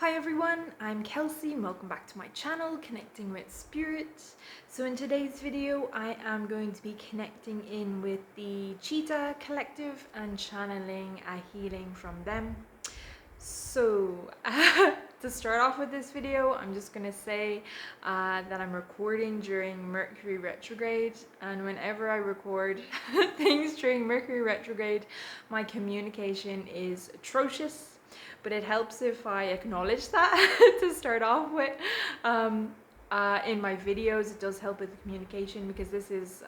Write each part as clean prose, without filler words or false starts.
Hi everyone, I'm Kelsey and welcome back to my channel, Connecting with Spirit. So in today's video, I am going to be connecting in with the Cheetah Collective and channeling a healing from them. So to start off with this video, I'm just going to say that I'm recording during Mercury retrograde, and whenever I record things during Mercury retrograde, my communication is atrocious. But it helps if I acknowledge that to start off with. In my videos, it does help with the communication because this is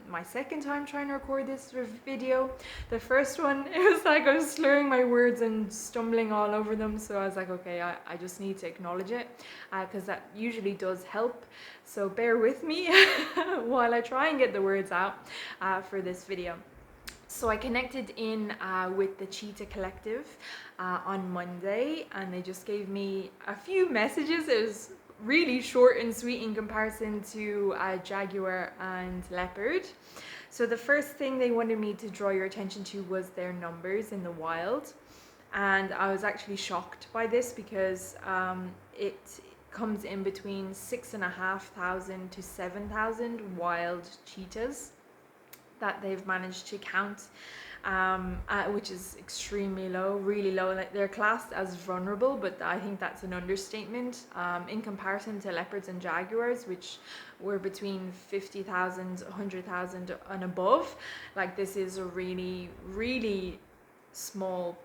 my second time trying to record this video. The first one, it was like I was slurring my words and stumbling all over them, so I was like, okay, I just need to acknowledge it because that usually does help. So bear with me while I try and get the words out for this video. So I connected in with the Cheetah Collective on Monday, and they just gave me a few messages. It was really short and sweet in comparison to jaguar and leopard. So the first thing they wanted me to draw your attention to was their numbers in the wild, and I was actually shocked by this because it comes in between 6,500 to 7,000 wild cheetahs that they've managed to count, which is extremely low, really low. Like, they're classed as vulnerable, but I think that's an understatement in comparison to leopards and jaguars, which were between 50,000, 100,000 and above. Like, this is a really, really small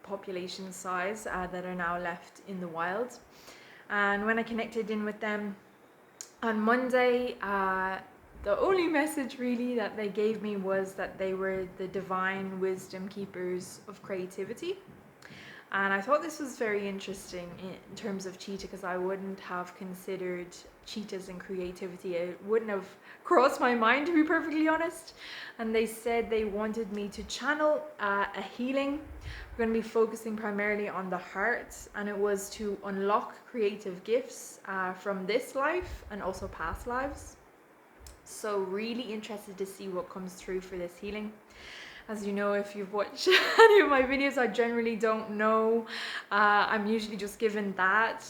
population size that are now left in the wild. And when I connected in with them on Monday, the only message really that they gave me was that they were the divine wisdom keepers of creativity. And I thought this was very interesting in terms of cheetah, because I wouldn't have considered cheetahs and creativity. It wouldn't have crossed my mind, to be perfectly honest. And they said they wanted me to channel a healing. We're going to be focusing primarily on the heart, and it was to unlock creative gifts from this life and also past lives. So really interested to see what comes through for this healing. As you know, if you've watched any of my videos, I generally don't know. I'm usually just given that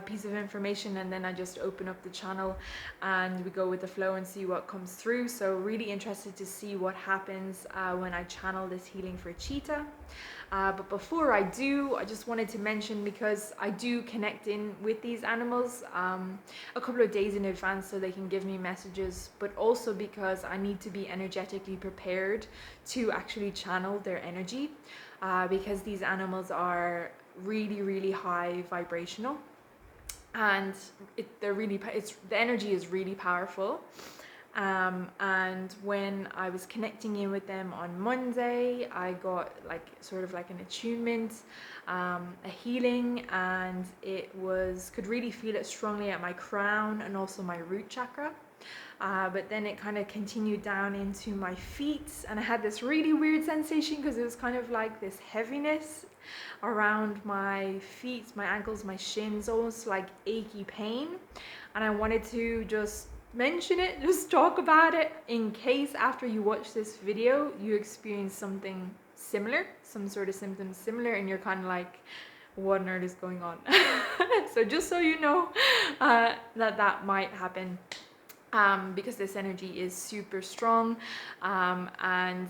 piece of information, and then I just open up the channel and we go with the flow and see what comes through. So really interested to see what happens when I channel this healing for Cheetah. But before I do, I just wanted to mention, because I do connect in with these animals a couple of days in advance so they can give me messages, but also because I need to be energetically prepared to actually channel their energy, because these animals are really, really high vibrational, and the energy is really powerful. And when I was connecting in with them on Monday, I got sort of like an attunement, a healing, and could really feel it strongly at my crown and also my root chakra. But then it kind of continued down into my feet, and I had this really weird sensation because it was kind of like this heaviness around my feet, my ankles, my shins, almost like achy pain. And I wanted to just mention it, just talk about it, in case after you watch this video you experience something similar, some sort of symptoms similar, and you're kind of like, what on earth is going on? So just so you know that might happen, because this energy is super strong, and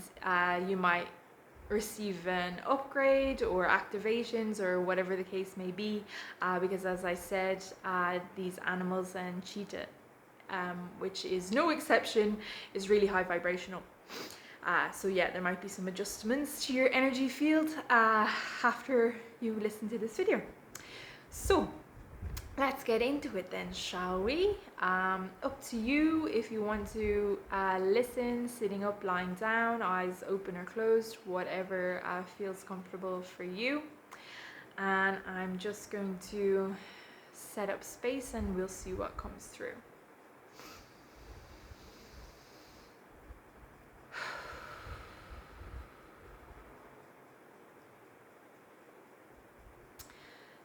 you might receive an upgrade or activations or whatever the case may be, because as I said, these animals, and cheetah, which is no exception, is really high vibrational. So yeah, there might be some adjustments to your energy field after you listen to this video. So let's get into it then, shall we? Up to you if you want to listen, sitting up, lying down, eyes open or closed, whatever feels comfortable for you. And I'm just going to set up space and we'll see what comes through.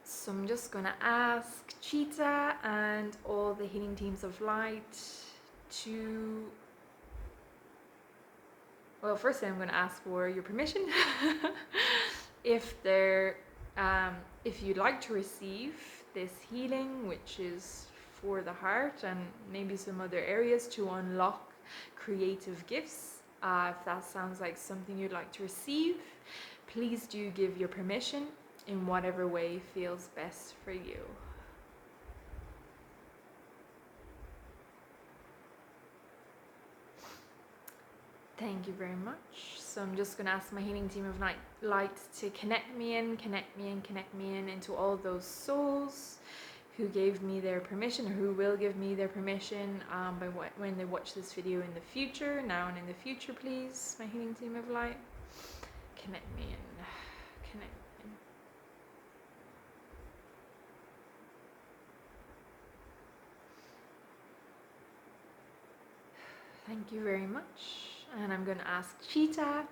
So I'm just gonna ask Cheetah and all the healing teams of light to, well, firstly I'm gonna ask for your permission if they're If you'd like to receive this healing, which is for the heart and maybe some other areas to unlock creative gifts, if that sounds like something you'd like to receive, please do give your permission in whatever way feels best for you. Thank you very much. So I'm just going to ask my healing team of light to connect me in into all those souls who gave me their permission, or who will give me their permission when they watch this video in the future, now and in the future, please. My healing team of light, connect me in, connect me in. Thank you very much. And I'm going to ask Cheetah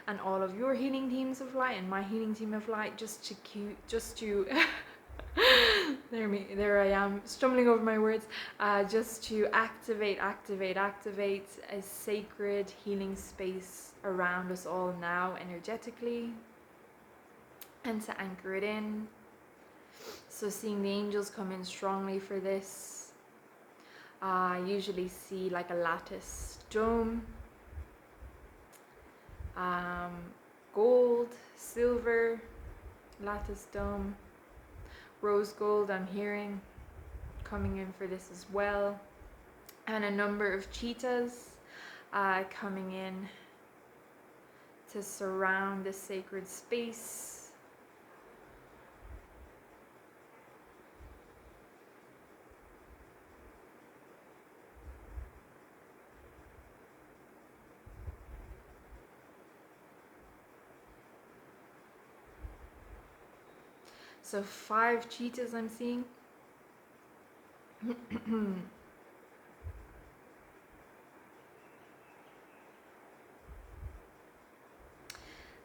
and all of your healing teams of light and my healing team of light just to there I am stumbling over my words, just to activate a sacred healing space around us all now energetically, and to anchor it in. So seeing the angels come in strongly for this, I usually see like a lattice dome, gold, silver, lattice dome, rose gold I'm hearing coming in for this as well, and a number of cheetahs coming in to surround this sacred space. So 5 cheetahs I'm seeing.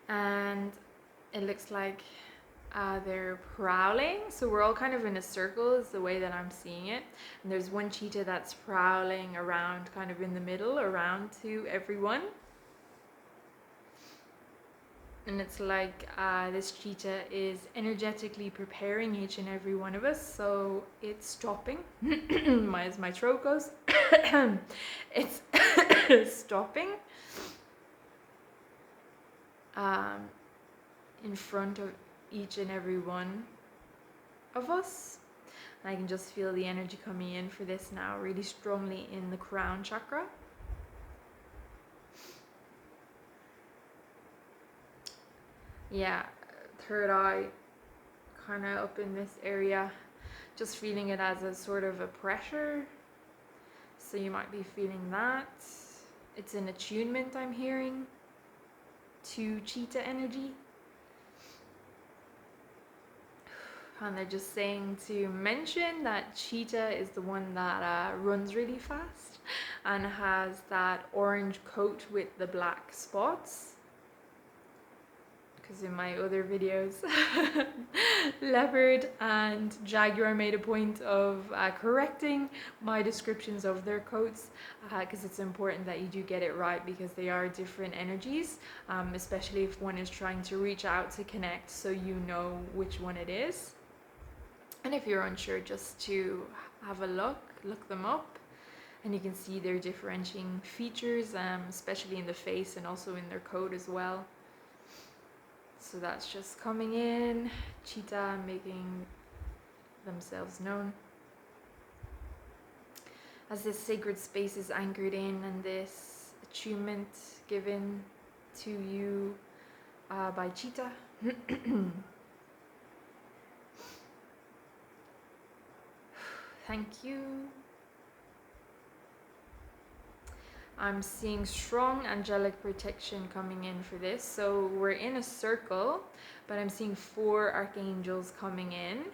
And it looks like they're prowling. So we're all kind of in a circle is the way that I'm seeing it. And there's one cheetah that's prowling around kind of in the middle, around to everyone. And it's like this cheetah is energetically preparing each and every one of us. So it's stopping. As my throat goes, it's stopping in front of each and every one of us. And I can just feel the energy coming in for this now, really strongly in the crown chakra. Yeah, third eye kind of up in this area, just feeling it as a sort of a pressure. So you might be feeling that. It's an attunement I'm hearing to cheetah energy. And they're just saying to mention that cheetah is the one that runs really fast and has that orange coat with the black spots. Because in my other videos, leopard and jaguar made a point of correcting my descriptions of their coats, because it's important that you do get it right, because they are different energies, especially if one is trying to reach out to connect, so you know which one it is. And if you're unsure, just to have a look them up, and you can see their differentiating features, especially in the face and also in their coat as well. So that's just coming in, cheetah making themselves known. As this sacred space is anchored in, and this attunement given to you by cheetah. Thank you. I'm seeing strong angelic protection coming in for this. So we're in a circle, but I'm seeing 4 archangels coming in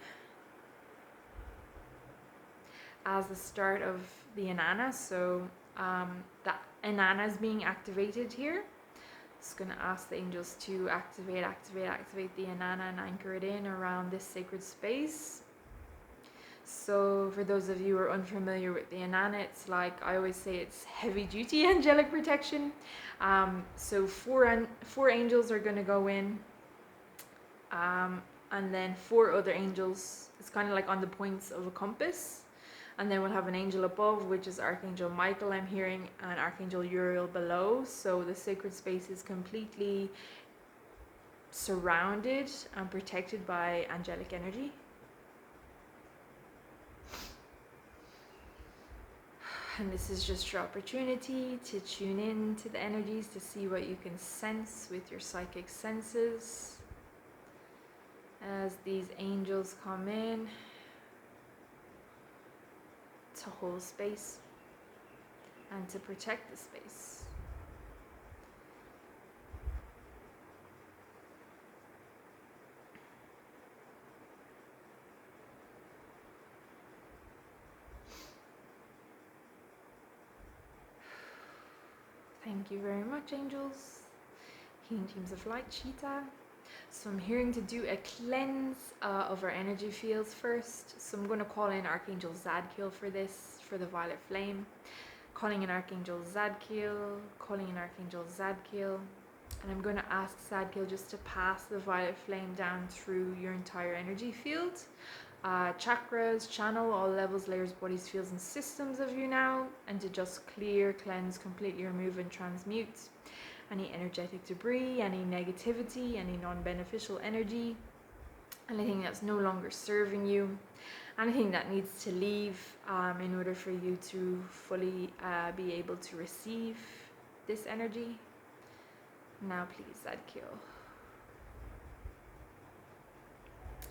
as the start of the Inanna. So the Inanna is being activated here. Just going to ask the angels to activate the Inanna and anchor it in around this sacred space. So for those of you who are unfamiliar with the Inanna, it's like I always say, it's heavy duty angelic protection. So four angels are going to go in and then 4 other angels. It's kind of like on the points of a compass. And then we'll have an angel above, which is Archangel Michael, I'm hearing, and Archangel Uriel below. So the sacred space is completely surrounded and protected by angelic energy. And this is just your opportunity to tune in to the energies, to see what you can sense with your psychic senses as these angels come in to hold space and to protect the space. Thank you very much, angels. Healing teams of light, Cheetah. So I'm hearing to do a cleanse of our energy fields first. So I'm going to call in Archangel Zadkiel for this, for the violet flame. Calling in Archangel Zadkiel, calling in Archangel Zadkiel. And I'm going to ask Zadkiel just to pass the violet flame down through your entire energy field. Chakras, channel all levels, layers, bodies, fields, and systems of you now. And to just clear, cleanse, completely remove and transmute any energetic debris, any negativity, any non-beneficial energy, anything that's no longer serving you, anything that needs to leave in order for you to fully be able to receive this energy. Now please, Zadkiel.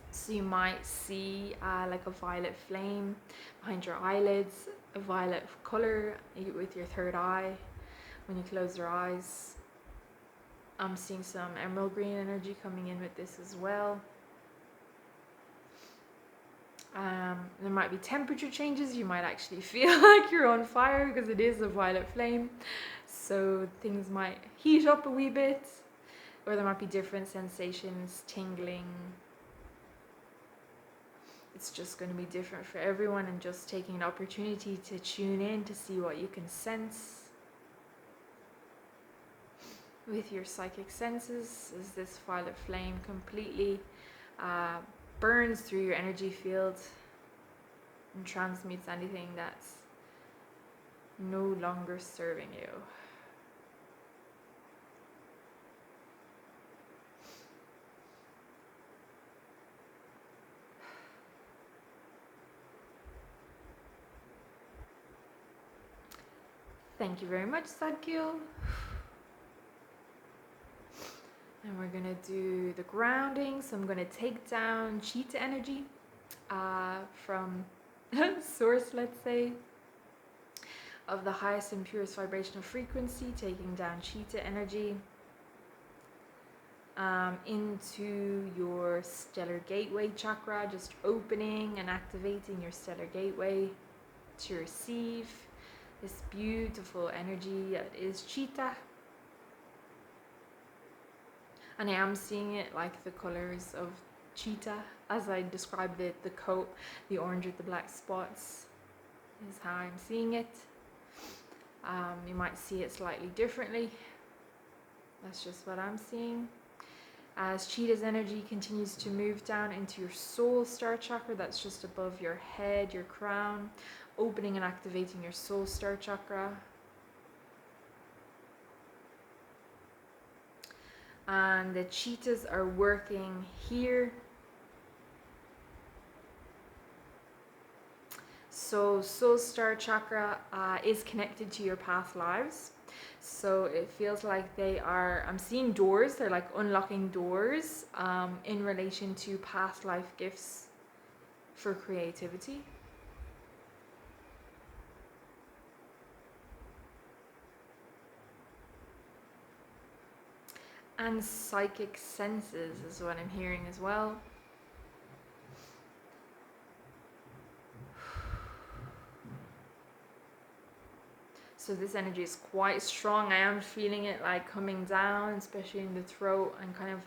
So you might see like a violet flame behind your eyelids, a violet color with your third eye when you close your eyes. I'm seeing some emerald green energy coming in with this as well. There might be temperature changes. You might actually feel like you're on fire because it is a violet flame. So things might heat up a wee bit, or there might be different sensations, tingling. It's just going to be different for everyone, and just taking an opportunity to tune in to see what you can sense with your psychic senses as this violet flame completely burns through your energy field and transmutes anything that's no longer serving you. Thank you very much, Zadkiel. And we're gonna do the grounding. So I'm gonna take down Cheetah energy from source, let's say, of the highest and purest vibrational frequency, taking down Cheetah energy into your stellar gateway chakra, just opening and activating your stellar gateway to receive this beautiful energy that is Cheetah. And I am seeing it like the colors of Cheetah as I described it. The coat, the orange with the black spots, is how I'm seeing it. You might see it slightly differently. That's just what I'm seeing. As Cheetah's energy continues to move down into your soul star chakra, that's just above your head, your crown, opening and activating your soul star chakra. And the cheetahs are working here. So soul star chakra is connected to your past lives. So it feels like they are, I'm seeing doors, they're like unlocking doors in relation to past life gifts for creativity. And psychic senses is what I'm hearing as well. So this energy is quite strong. I am feeling it like coming down, especially in the throat, and kind of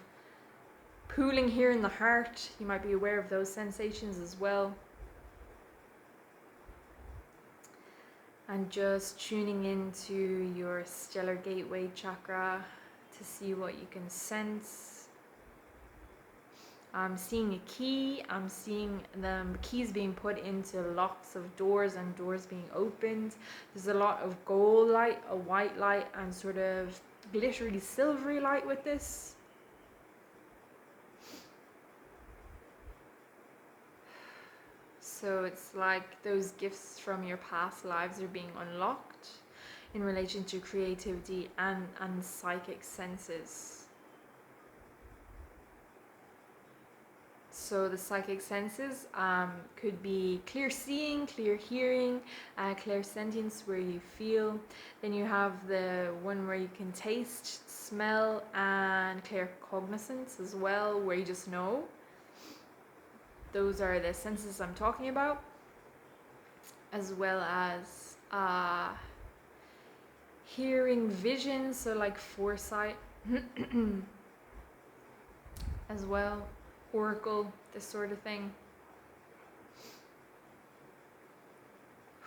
pooling here in the heart. You might be aware of those sensations as well. And just tuning into your stellar gateway chakra to see what you can sense. I'm seeing a key. I'm seeing the keys being put into locks of doors and doors being opened. There's a lot of gold light, a white light, and sort of glittery silvery light with this. So it's like those gifts from your past lives are being unlocked in relation to creativity and psychic senses. So the psychic senses could be clear seeing, clear hearing, clairsentience where you feel. Then you have the one where you can taste, smell, and claircognizance as well, where you just know. Those are the senses I'm talking about, as well as hearing, vision, so like foresight as well, oracle, this sort of thing.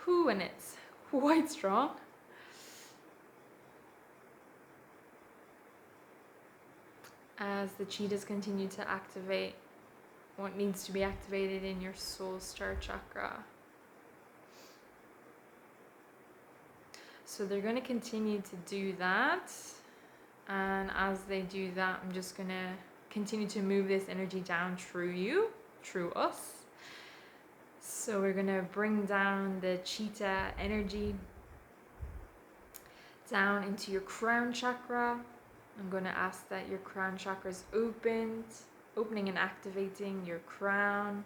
And it's quite strong. As the cheetahs continue to activate what needs to be activated in your soul star chakra. So they're going to continue to do that. And as they do that, I'm just going to continue to move this energy down through you, through us. So we're going to bring down the cheetah energy down into your crown chakra. I'm going to ask that your crown chakra is opening and activating your crown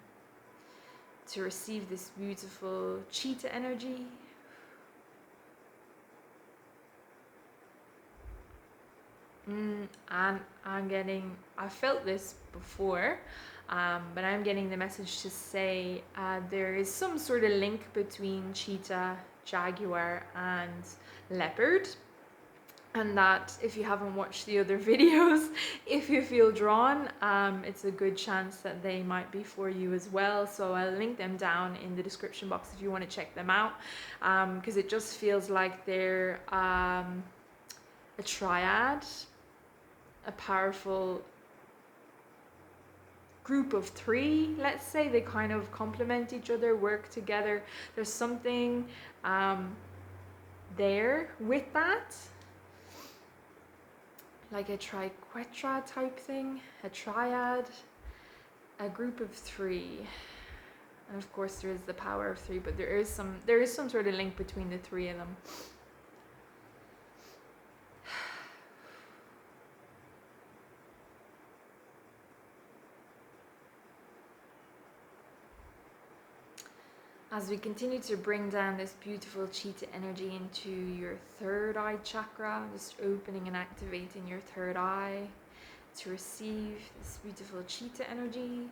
to receive this beautiful cheetah energy. And I felt this before, but I'm getting the message to say there is some sort of link between cheetah, jaguar, and leopard. And that if you haven't watched the other videos, if you feel drawn, it's a good chance that they might be for you as well. So I'll link them down in the description box if you want to check them out, because it just feels like they're a triad, a powerful group of three, let's say. They kind of complement each other, work together. There's something there with that, like a triquetra type thing, a triad, a group of three. And of course there is the power of three, but there is some sort of link between the three of them. As we continue to bring down this beautiful cheetah energy into your third eye chakra, just opening and activating your third eye to receive this beautiful cheetah energy.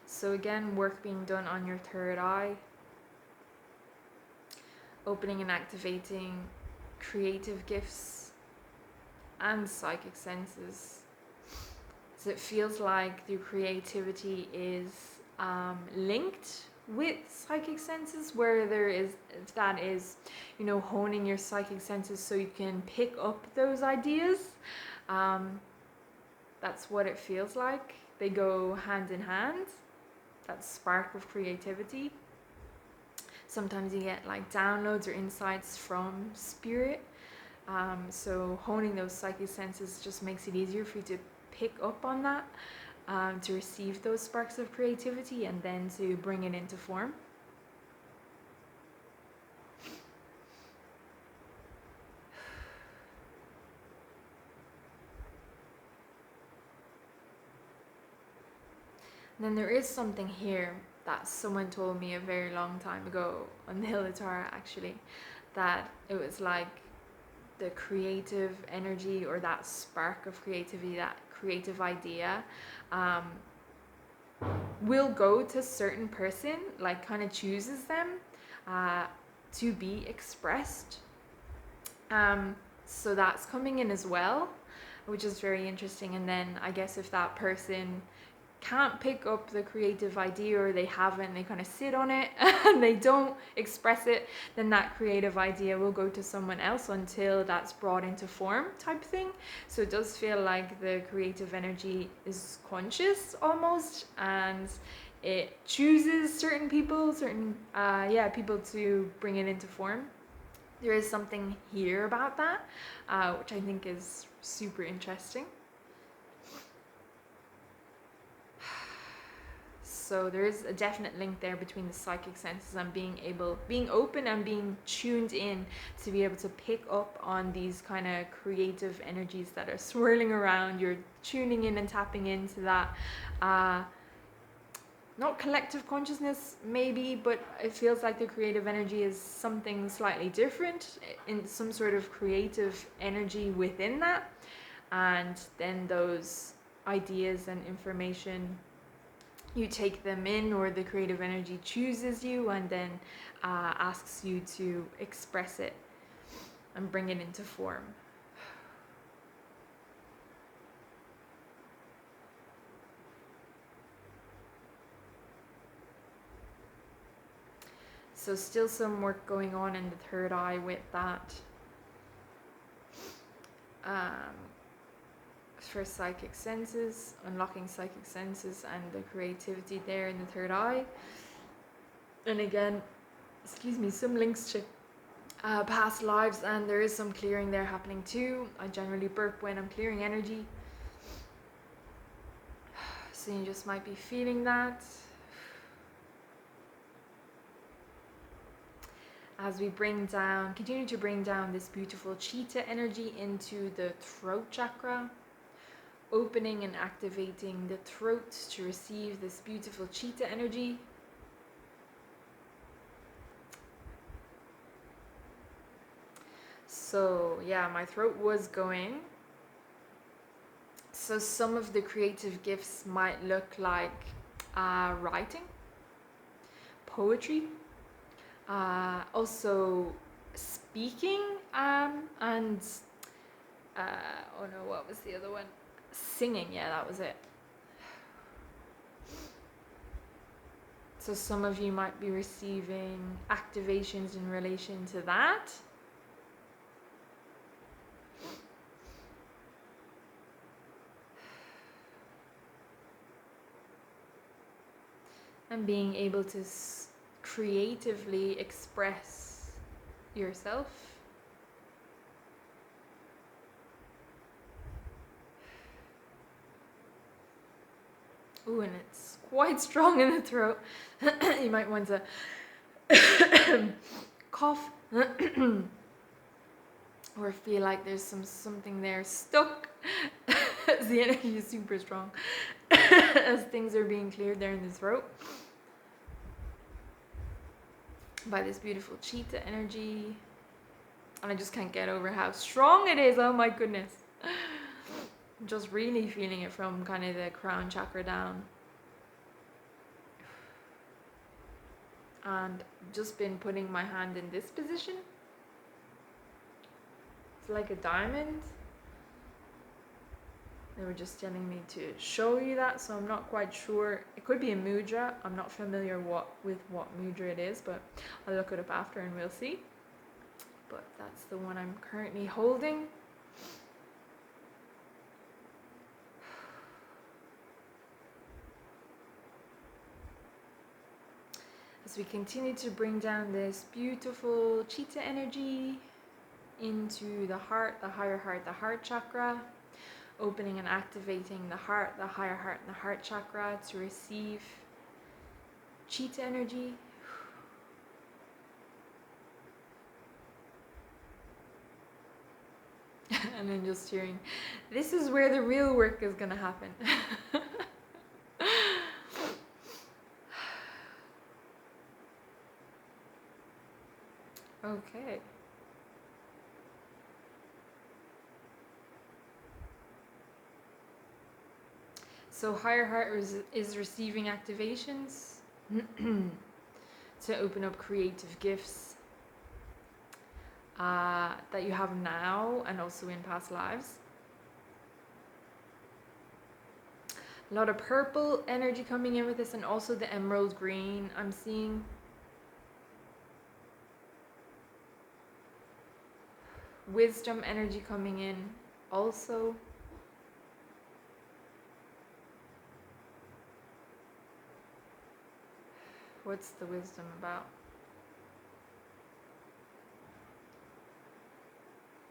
So again, work being done on your third eye, opening and activating creative gifts and psychic senses. So it feels like the creativity is linked with psychic senses, where that is, honing your psychic senses so you can pick up those ideas. That's what it feels like. They go hand in hand, that spark of creativity. Sometimes you get like downloads or insights from spirit. So honing those psychic senses just makes it easier for you to pick up on that, to receive those sparks of creativity and then to bring it into form. And then there is something here that someone told me a very long time ago on the Hill of Tara, actually, that it was like the creative energy or that spark of creativity, that creative idea will go to a certain person, like kind of chooses them to be expressed. So that's coming in as well, which is very interesting. And then I guess if that person can't pick up the creative idea, or they haven't, they kind of sit on it and they don't express it, then that creative idea will go to someone else until that's brought into form, type thing. So it does feel like the creative energy is conscious almost, and it chooses certain people, people to bring it into form. There is something here about that, which I think is super interesting. So there is a definite link there between the psychic senses and being open and being tuned in to be able to pick up on these kind of creative energies that are swirling around. You're tuning in and tapping into that, not collective consciousness maybe, but it feels like the creative energy is something slightly different, in some sort of creative energy within that. And then those ideas and information, you take them in, or the creative energy chooses you and then asks you to express it and bring it into form. So still some work going on in the third eye with that. For psychic senses, unlocking psychic senses and the creativity there in the third eye. And again, excuse me, some links to past lives, and there is some clearing there happening too. I generally burp when I'm clearing energy, so you just might be feeling that. As we continue to bring down this beautiful cheetah energy into the throat chakra, opening and activating the throat to receive this beautiful cheetah energy. So yeah, my throat was going. So some of the creative gifts might look like writing, poetry, also speaking, and oh no, what was the other one? Singing, yeah, that was it. So some of you might be receiving activations in relation to that. And being able to creatively express yourself. Ooh, and it's quite strong in the throat. You might want to cough or feel like there's something there stuck. The energy is super strong as things are being cleared there in the throat by this beautiful cheetah energy. And I just can't get over how strong it is. Oh my goodness. I'm just really feeling it from kind of the crown chakra down. And just been putting my hand in this position. It's like a diamond. They were just telling me to show you that, so I'm not quite sure. It could be a mudra. I'm not familiar with what mudra it is, but I'll look it up after and we'll see. But that's the one I'm currently holding. As we continue to bring down this beautiful cheetah energy into the heart, the higher heart, the heart chakra, opening and activating the heart, the higher heart, and the heart chakra to receive cheetah energy. And then just hearing, this is where the real work is going to happen. Okay. So higher heart is receiving activations to open up creative gifts that you have now and also in past lives. A lot of purple energy coming in with this, and also the emerald green I'm seeing. Wisdom energy coming in also. What's the wisdom about?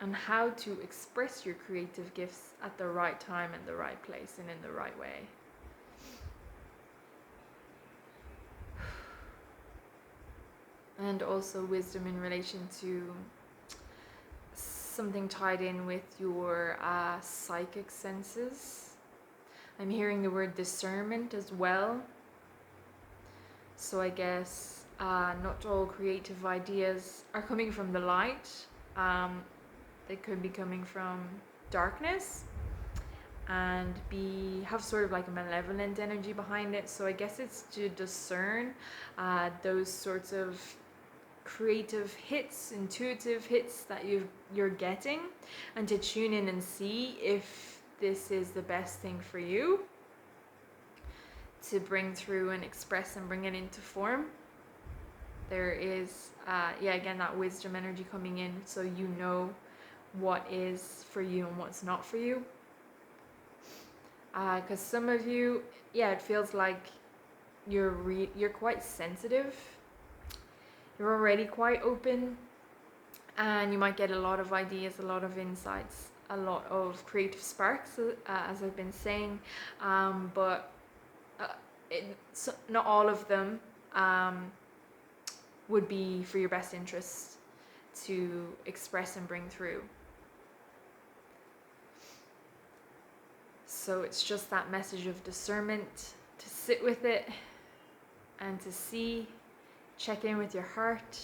And how to express your creative gifts at the right time and the right place and in the right way. And also wisdom in relation to something tied in with your psychic senses. I'm hearing the word discernment as well. So I guess not all creative ideas are coming from the light. They could be coming from darkness and have sort of like a malevolent energy behind it. So I guess it's to discern those sorts of creative hits, intuitive hits that you're getting, and to tune in and see if this is the best thing for you to bring through and express and bring it into form. There is again that wisdom energy coming in, so you know what is for you and what's not for you. Because some of you, it feels like you're quite sensitive. You're already quite open, and you might get a lot of ideas, a lot of insights, a lot of creative sparks, as I've been saying, but not all of them would be for your best interest to express and bring through. So it's just that message of discernment, to sit with it and to see, check in with your heart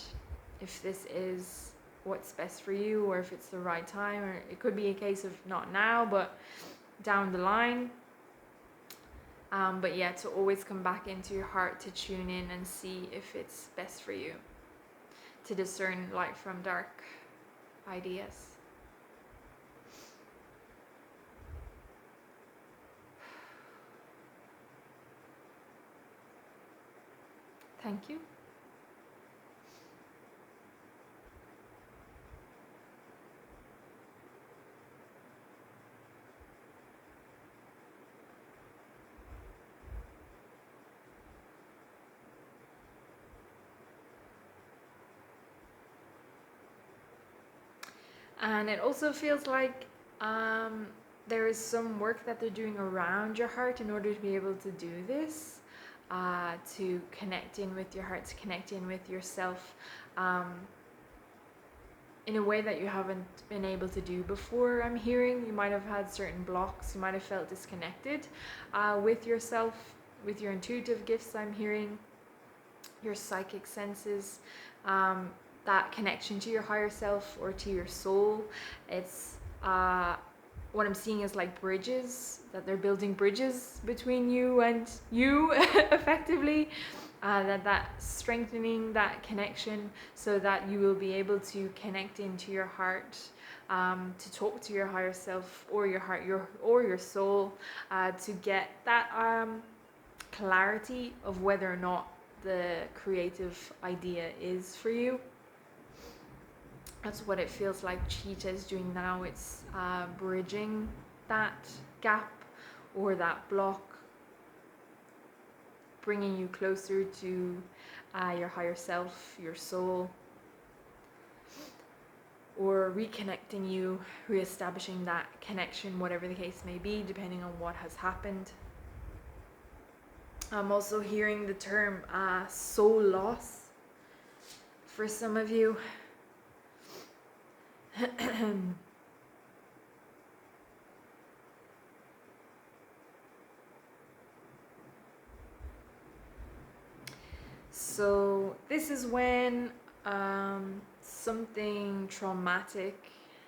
if this is what's best for you, or if it's the right time, or it could be a case of not now but down the line. But to always come back into your heart, to tune in and see if it's best for you, to discern light from dark ideas. Thank you. And it also feels like there is some work that they're doing around your heart in order to be able to do this, to connect in with your heart, to connect in with yourself in a way that you haven't been able to do before. I'm hearing you might have had certain blocks, you might have felt disconnected with yourself, with your intuitive gifts. I'm hearing your psychic senses, that connection to your higher self or to your soul. It's what I'm seeing is like bridges, that they're building bridges between you and you effectively, that strengthening that connection so that you will be able to connect into your heart, to talk to your higher self or your heart, your soul, to get that clarity of whether or not the creative idea is for you. That's what it feels like Cheetah is doing now. It's bridging that gap or that block, bringing you closer to your higher self, your soul, or reconnecting you, reestablishing that connection, whatever the case may be, depending on what has happened. I'm also hearing the term soul loss for some of you. So this is when something traumatic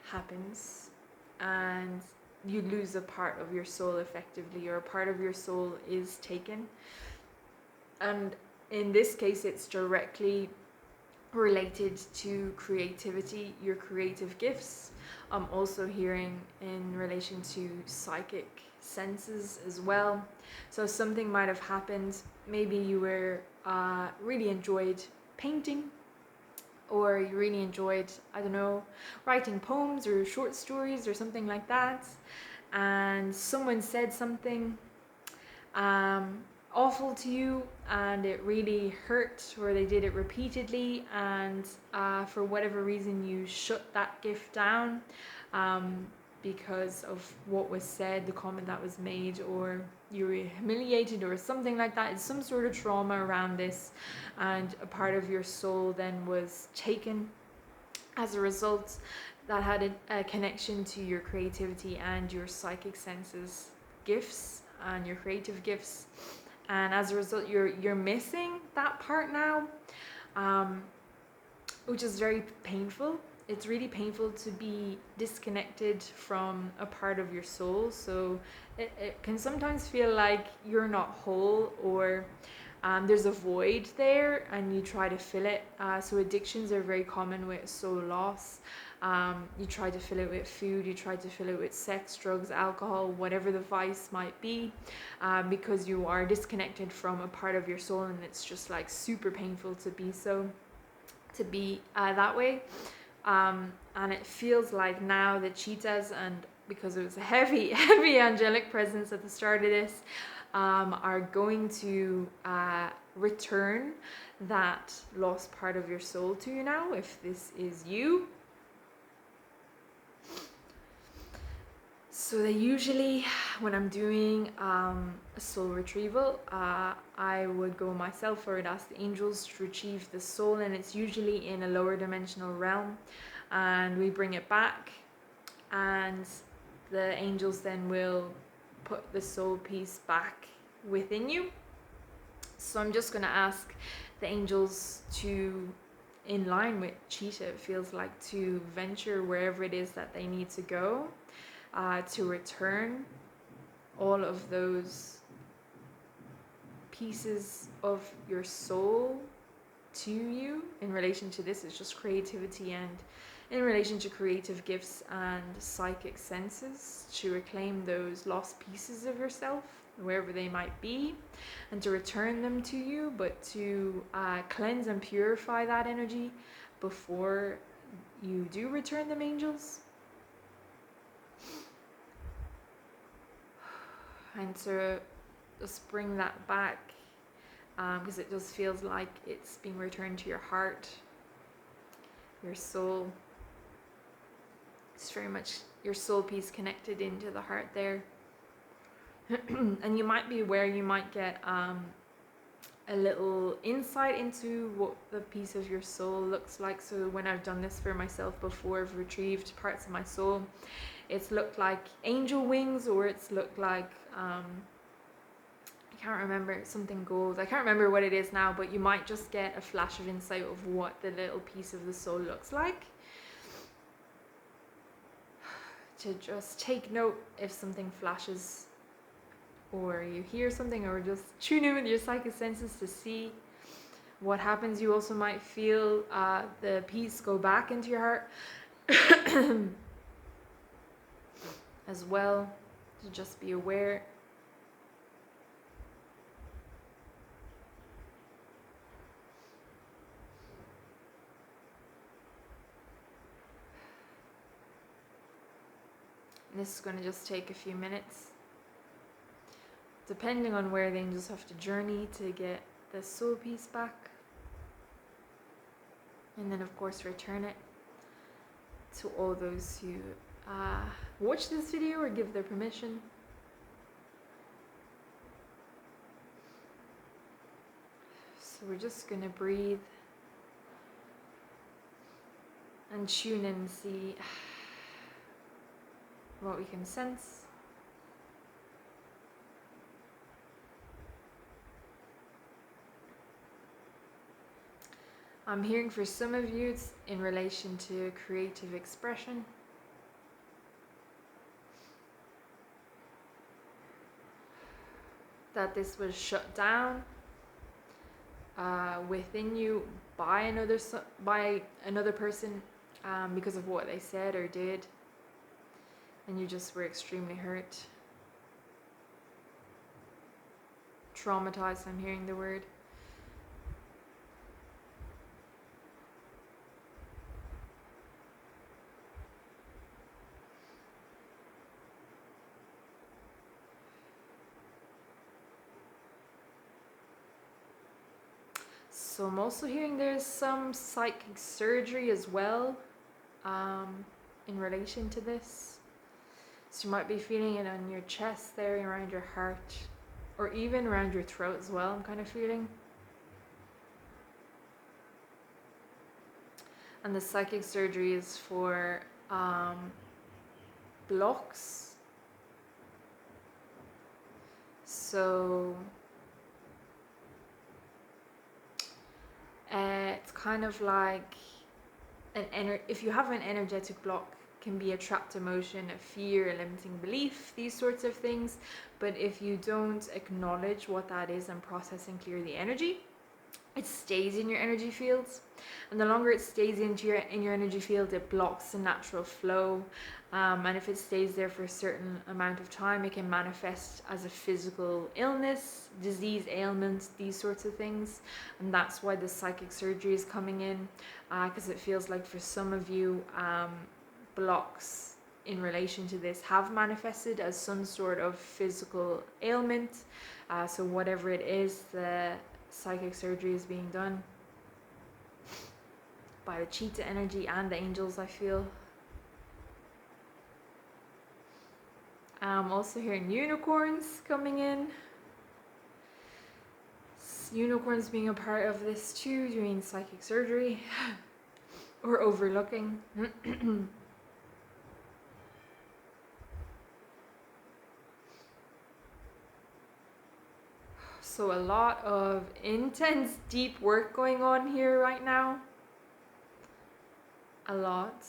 happens and you lose a part of your soul effectively, or a part of your soul is taken. And in this case, it's directly related to creativity, your creative gifts. I'm also hearing in relation to psychic senses as well. So something might have happened. Maybe you were really enjoyed painting, or you really enjoyed, I don't know, writing poems or short stories or something like that, and someone said something um, awful to you and it really hurt, or they did it repeatedly, and for whatever reason you shut that gift down because of what was said, the comment that was made, or you were humiliated or something like that. It's some sort of trauma around this, and a part of your soul then was taken as a result, that had a connection to your creativity and your psychic senses gifts and your creative gifts, and as a result you're missing that part now, which is very painful. It's really painful to be disconnected from a part of your soul. So it can sometimes feel like you're not whole, or there's a void there and you try to fill it. So addictions are very common with soul loss. You try to fill it with food, you try to fill it with sex, drugs, alcohol, whatever the vice might be, because you are disconnected from a part of your soul, and it's just like super painful to be that way. And it feels like now the cheetahs, and because it was a heavy angelic presence at the start of this, are going to return that lost part of your soul to you now, if this is you. So they usually, when I'm doing a soul retrieval, I would go myself, or I'd ask the angels to retrieve the soul, and it's usually in a lower dimensional realm, and we bring it back, and the angels then will put the soul piece back within you. So I'm just going to ask the angels to, in line with Cheetah, it feels like, to venture wherever it is that they need to go, to return all of those pieces of your soul to you. In relation to this, it's just creativity, and in relation to creative gifts and psychic senses, to reclaim those lost pieces of yourself, wherever they might be, and to return them to you, but to cleanse and purify that energy before you do return them, angels. And to just bring that back, because it just feels like it's being returned to your heart, your soul. It's very much your soul piece connected into the heart there. And you might be aware, you might get a little insight into what the piece of your soul looks like. So when I've done this for myself before, I've retrieved parts of my soul, it's looked like angel wings, or it's looked like I can't remember, something gold, I can't remember what it is now, but you might just get a flash of insight of what the little piece of the soul looks like. To just take note if something flashes, or you hear something, or just tune in with your psychic senses to see what happens. You also might feel the piece go back into your heart as well, to just be aware. And this is going to just take a few minutes, depending on where the angels have to journey to get the soul piece back, and then of course return it to all those who watch this video or give their permission. So we're just going to breathe and tune in and see what we can sense. I'm hearing for some of you it's in relation to creative expression. That this was shut down within you by another person because of what they said or did, and you just were extremely hurt. traumatized, I'm hearing the word. So I'm also hearing there's some psychic surgery as well, in relation to this. So you might be feeling it on your chest there, around your heart, or even around your throat as well, I'm kind of feeling. And the psychic surgery is for blocks. So it's kind of like if you have an energetic block, can be a trapped emotion, a fear, a limiting belief, these sorts of things. But if you don't acknowledge what that is and process and clear the energy, it stays in your energy fields, and the longer it stays in your energy field, it blocks the natural flow. And if it stays there for a certain amount of time, it can manifest as a physical illness, disease, ailment, these sorts of things. And that's why the psychic surgery is coming in, because it feels like for some of you, blocks in relation to this have manifested as some sort of physical ailment. So whatever it is, the psychic surgery is being done by the Cheetah energy and the angels, I feel. I'm also hearing unicorns coming in. Unicorns being a part of this too, doing psychic surgery or overlooking. So a lot of intense, deep work going on here right now. A lot.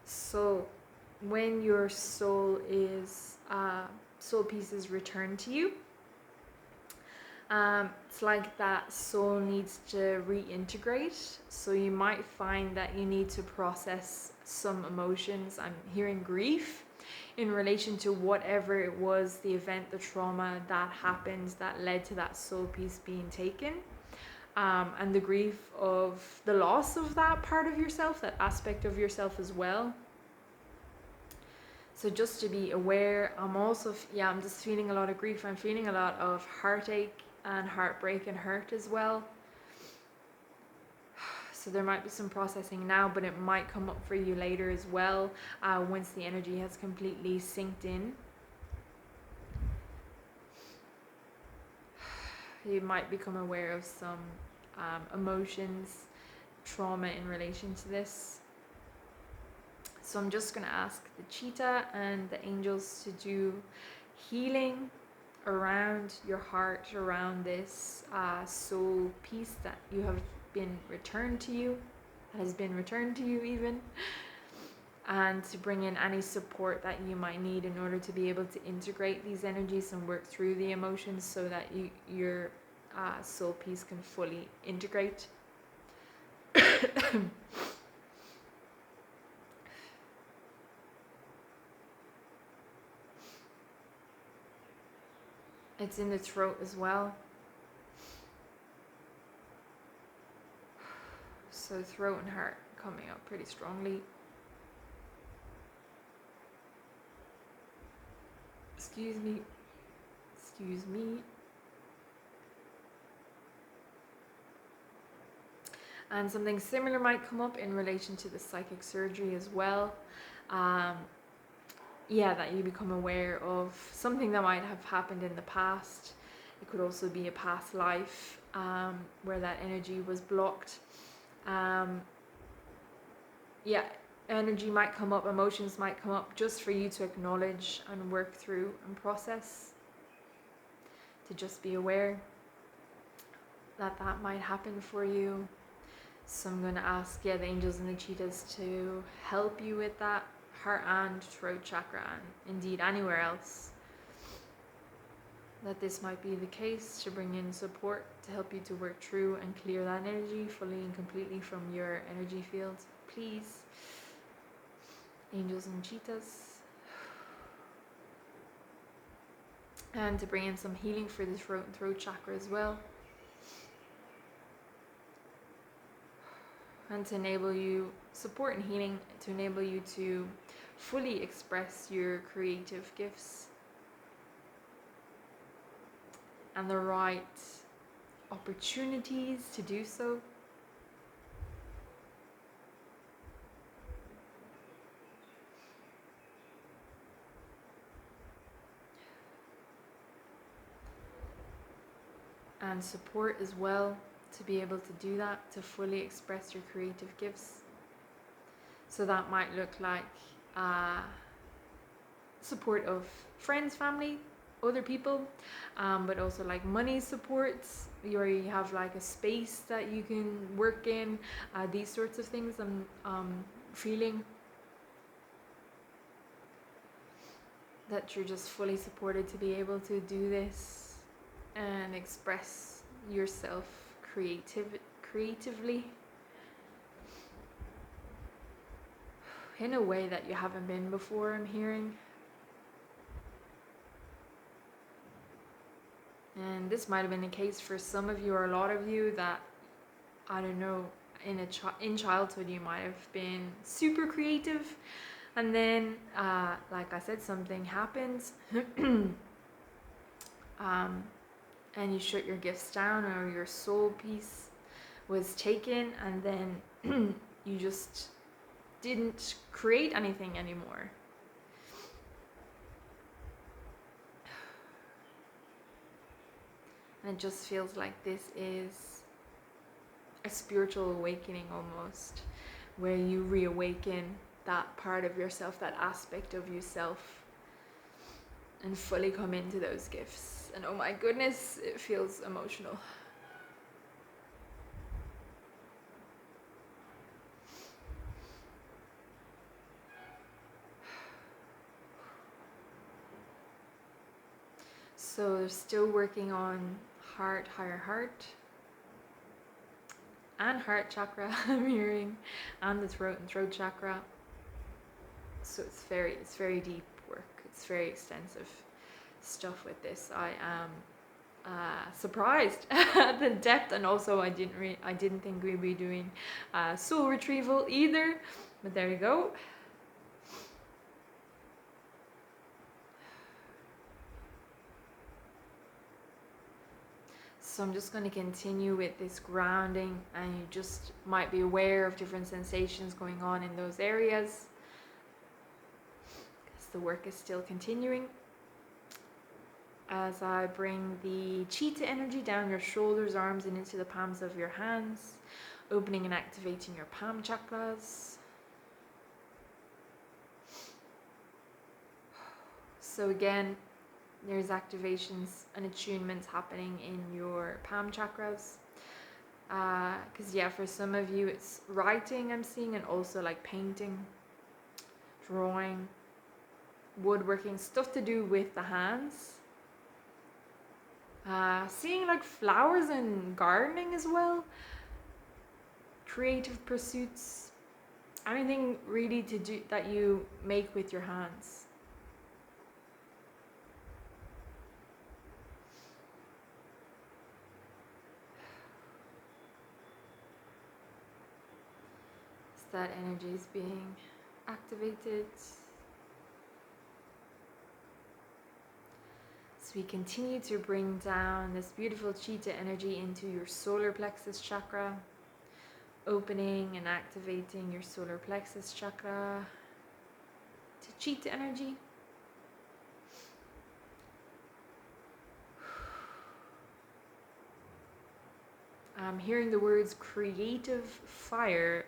So when your soul piece is returned to you, it's like that soul needs to reintegrate. So you might find that you need to process some emotions. I'm hearing grief in relation to whatever it was, the event, the trauma that happened that led to that soul piece being taken. And the grief of the loss of that part of yourself, that aspect of yourself as well. So just to be aware, I'm just feeling a lot of grief. I'm feeling a lot of heartache and heartbreak and hurt as well. So there might be some processing now, but it might come up for you later as well, once the energy has completely synced in. You might become aware of some emotions, trauma in relation to this. So I'm just going to ask the Cheetah and the angels to do healing around your heart, around this soul piece that you have been returned to you, has been returned to you even, and to bring in any support that you might need in order to be able to integrate these energies and work through the emotions so that your soul piece can fully integrate. It's in the throat as well. So throat and heart coming up pretty strongly. Excuse me. And something similar might come up in relation to the psychic surgery as well. That you become aware of something that might have happened in the past. It could also be a past life where that energy was blocked. Energy might come up, emotions might come up, just for you to acknowledge and work through and process. To just be aware that that might happen for you. So I'm going to ask the angels and the cheetahs to help you with that heart and throat chakra, and indeed anywhere else that this might be the case, to bring in support to help you to work through and clear that energy fully and completely from your energy field, please. angels and cheetahs. And to bring in some healing for the throat chakra as well. And to enable you, support and healing, to enable you to fully express your creative gifts and the right opportunities to do so. And support as well to be able to do that, to fully express your creative gifts. So that might look like support of friends, family, other people, but also like money supports, where you have like a space that you can work in, these sorts of things. I'm feeling that you're just fully supported to be able to do this and express yourself creatively in a way that you haven't been before, I'm hearing. And this might have been the case for some of you or a lot of you, that, I don't know, in childhood you might have been super creative, and then like I said, something happens and you shut your gifts down, or your soul piece was taken, and then you just didn't create anything anymore. And it just feels like this is a spiritual awakening almost, where you reawaken that part of yourself, that aspect of yourself, and fully come into those gifts. And oh my goodness, it feels emotional. So they're still working on heart, higher heart, and heart chakra, I'm hearing, and the throat and throat chakra. So it's very deep work. It's very extensive stuff with this. I am surprised at the depth, and also I didn't think we'd be doing soul retrieval either, but there you go. So I'm just going to continue with this grounding, and you just might be aware of different sensations going on in those areas, because the work is still continuing. As I bring the cheetah energy down your shoulders, arms, and into the palms of your hands, opening and activating your palm chakras. So again, there's activations and attunements happening in your palm chakras. Because yeah, for some of you it's writing I'm seeing, and also like painting, drawing, woodworking, stuff to do with the hands. Seeing like flowers and gardening as well, creative pursuits, anything really to do that you make with your hands. So that energy is being activated. So we continue to bring down this beautiful cheetah energy into your solar plexus chakra, opening and activating your solar plexus chakra to cheetah energy. I'm hearing the words creative fire,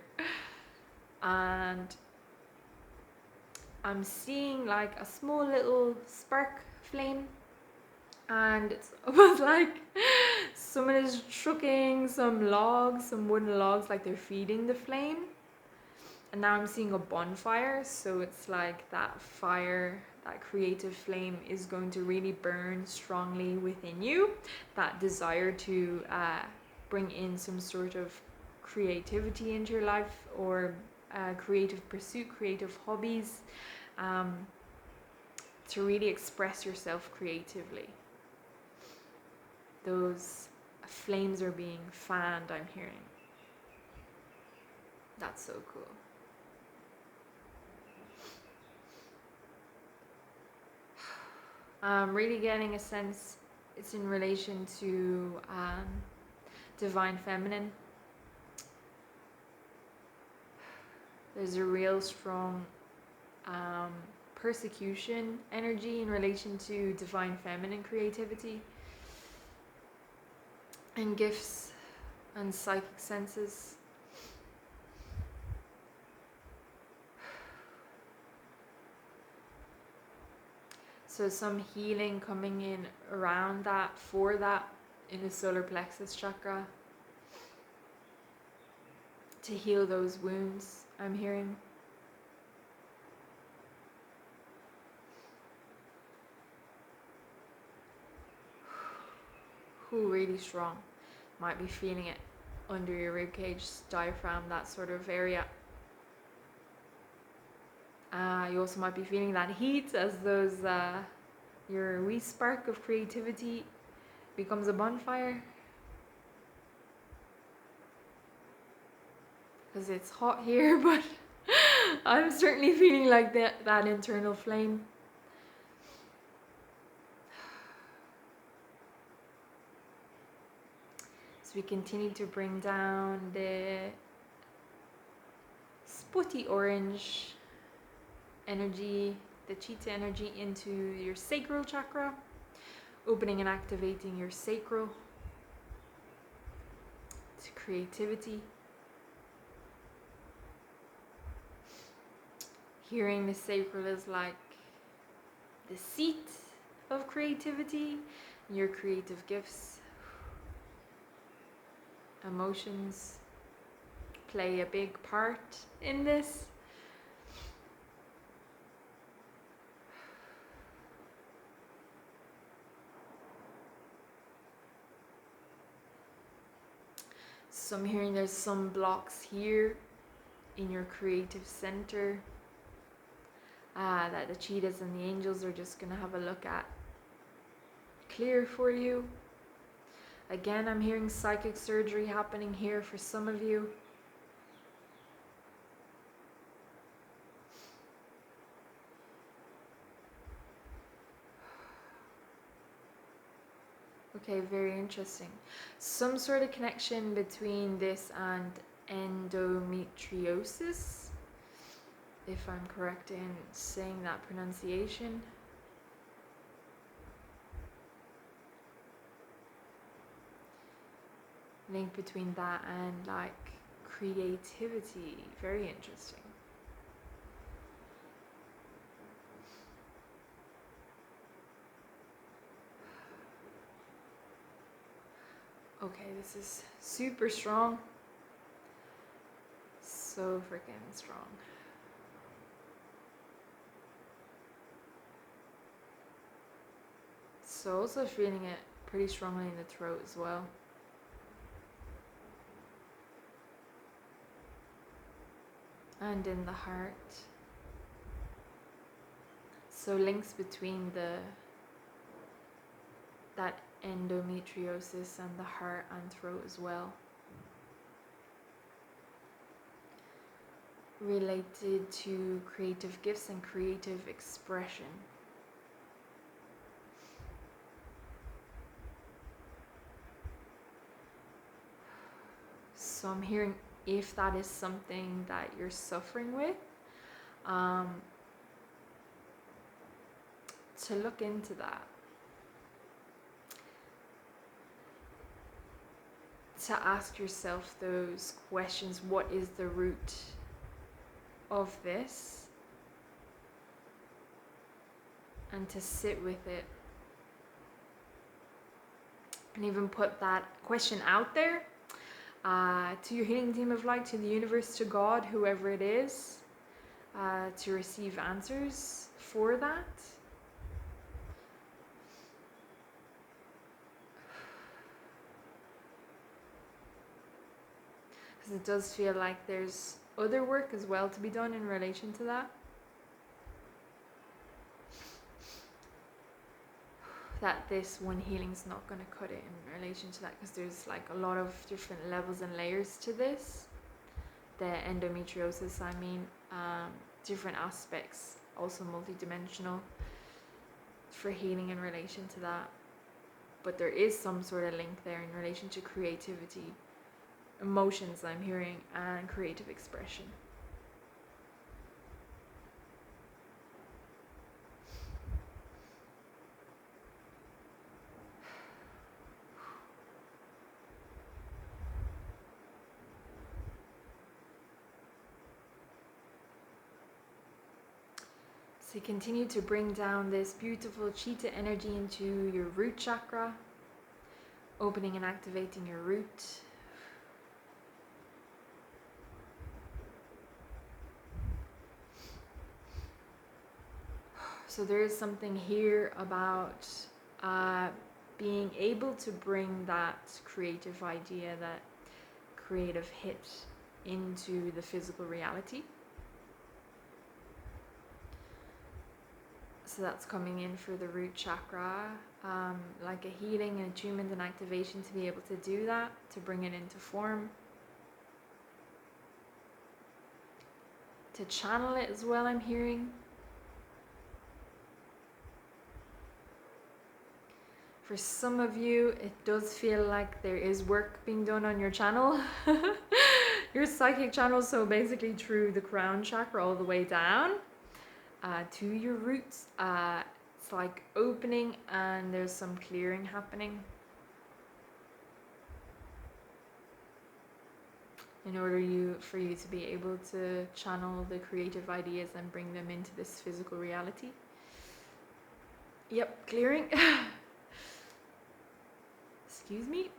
and I'm seeing like a small little spark flame, and it's almost like someone is chucking some logs, some wooden logs, like they're feeding the flame. And now I'm seeing a bonfire, so it's like that fire, that creative flame is going to really burn strongly within you, that desire to bring in some sort of creativity into your life, or creative pursuit, creative hobbies, to really express yourself creatively. Those flames are being fanned, I'm hearing. That's so cool. Really getting a sense it's in relation to divine feminine. There's a real strong persecution energy in relation to divine feminine creativity and gifts and psychic senses. So some healing coming in around that, for that, in the solar plexus chakra, to heal those wounds, I'm hearing. Ooh, really strong. Might be feeling it under your ribcage, diaphragm, that sort of area. You also might be feeling that heat as those your wee spark of creativity becomes a bonfire, because it's hot here, but I'm certainly feeling like that internal flame. So we continue to bring down the spotty orange energy, the Cheetah energy, into your sacral chakra, opening and activating your sacral to creativity. Hearing the sacral is like the seat of creativity, your creative gifts. Emotions play a big part in this. So I'm hearing there's some blocks here in your creative center that the cheetahs and the angels are just going to have a look at, clear for you. Again, I'm hearing psychic surgery happening here for some of you. Okay, very interesting. Some sort of connection between this and endometriosis, if I'm correct in saying that pronunciation. Link between that and like creativity. Very interesting. Okay, this is super strong. So freaking strong. So also feeling it pretty strongly in the throat as well. And in the heart. So links between that endometriosis and the heart and throat as well. Related to creative gifts and creative expression. So I'm hearing, if that is something that you're suffering with, to look into that. To ask yourself those questions. What is the root of this? And to sit with it. And even put that question out there to your healing team of light, to the universe, to God, whoever it is, to receive answers for that. Because it does feel like there's other work as well to be done in relation to that. That this one healing's not going to cut it in relation to that, because there's like a lot of different levels and layers to this. The endometriosis, I mean, different aspects, also multidimensional for healing in relation to that. But there is some sort of link there in relation to creativity, emotions I'm hearing, and creative expression. So continue to bring down this beautiful Cheetah energy into your root chakra, opening and activating your root. So there is something here about being able to bring that creative idea, that creative hit into the physical reality. So that's coming in for the root chakra, like a healing and attunement and activation to be able to do that, to bring it into form. To channel it as well, I'm hearing. For some of you, it does feel like there is work being done on your channel. Your psychic channel, so basically through the crown chakra all the way down. To your roots, it's like opening and there's some clearing happening in order for you to be able to channel the creative ideas and bring them into this physical reality. Yep, clearing. Excuse me.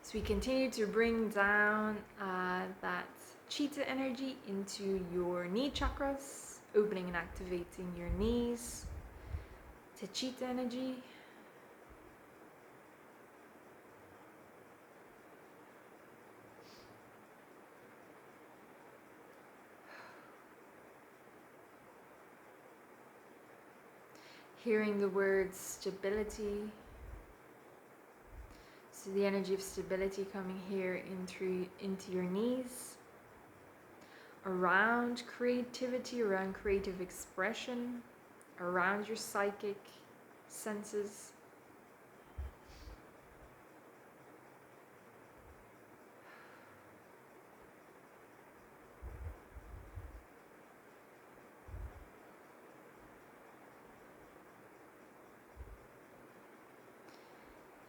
So we continue to bring down that Cheetah energy into your knee chakras, opening and activating your knees to Cheetah energy. Hearing the word stability. So the energy of stability coming here into your knees, around creativity, around creative expression, around your psychic senses.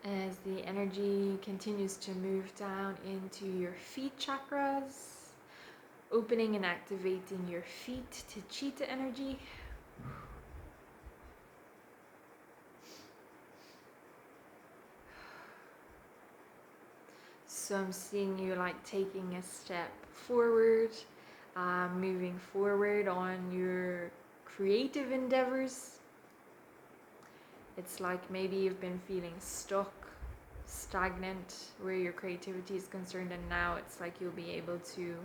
As the energy continues to move down into your feet chakras, opening and activating your feet to Cheetah energy. So I'm seeing you like taking a step forward, moving forward on your creative endeavors. It's like maybe you've been feeling stuck, stagnant where your creativity is concerned, and now it's like you'll be able to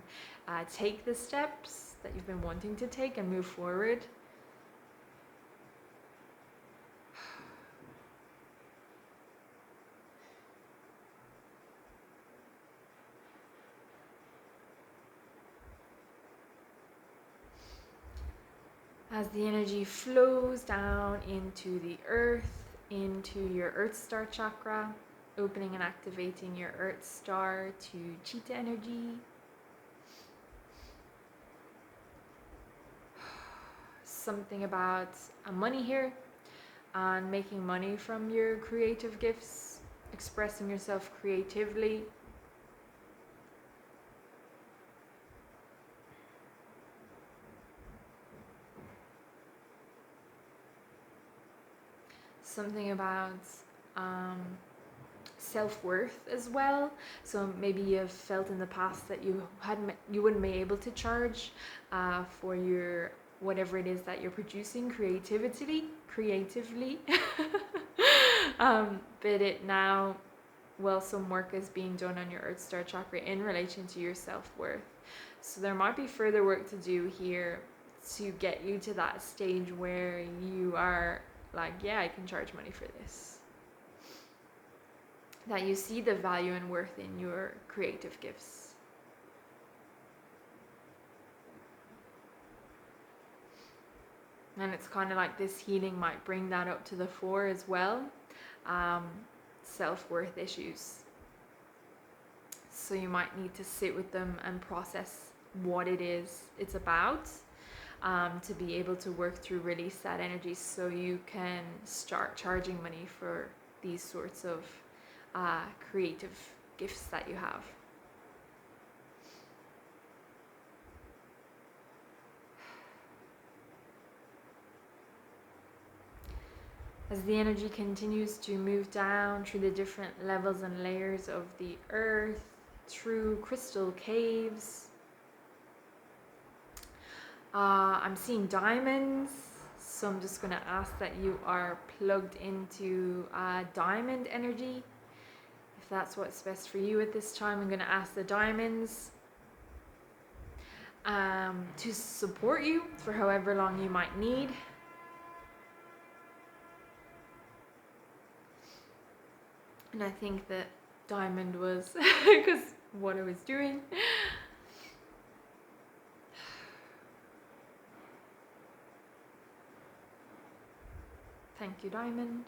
take the steps that you've been wanting to take and move forward. As the energy flows down into the earth, into your Earth Star chakra, opening and activating your Earth Star to Cheetah energy. Something about money here, and making money from your creative gifts, expressing yourself creatively. Something about self-worth as well. So maybe you've felt in the past that you wouldn't be able to charge for your whatever it is that you're producing creatively. but it now, well, some work is being done on your Earth Star chakra in relation to your self-worth. So there might be further work to do here to get you to that stage where you are like, yeah, I can charge money for this. That you see the value and worth in your creative gifts. And it's kind of like this healing might bring that up to the fore as well. Self-worth issues. So you might need to sit with them and process what it is it's about, to be able to work through release that energy so you can start charging money for these sorts of creative gifts that you have. As the energy continues to move down through the different levels and layers of the earth, through crystal caves, I'm seeing diamonds, so I'm just going to ask that you are plugged into diamond energy. If that's what's best for you at this time, I'm going to ask the diamonds to support you for however long you might need. And I think that diamond was because what I was doing. Thank you, diamond.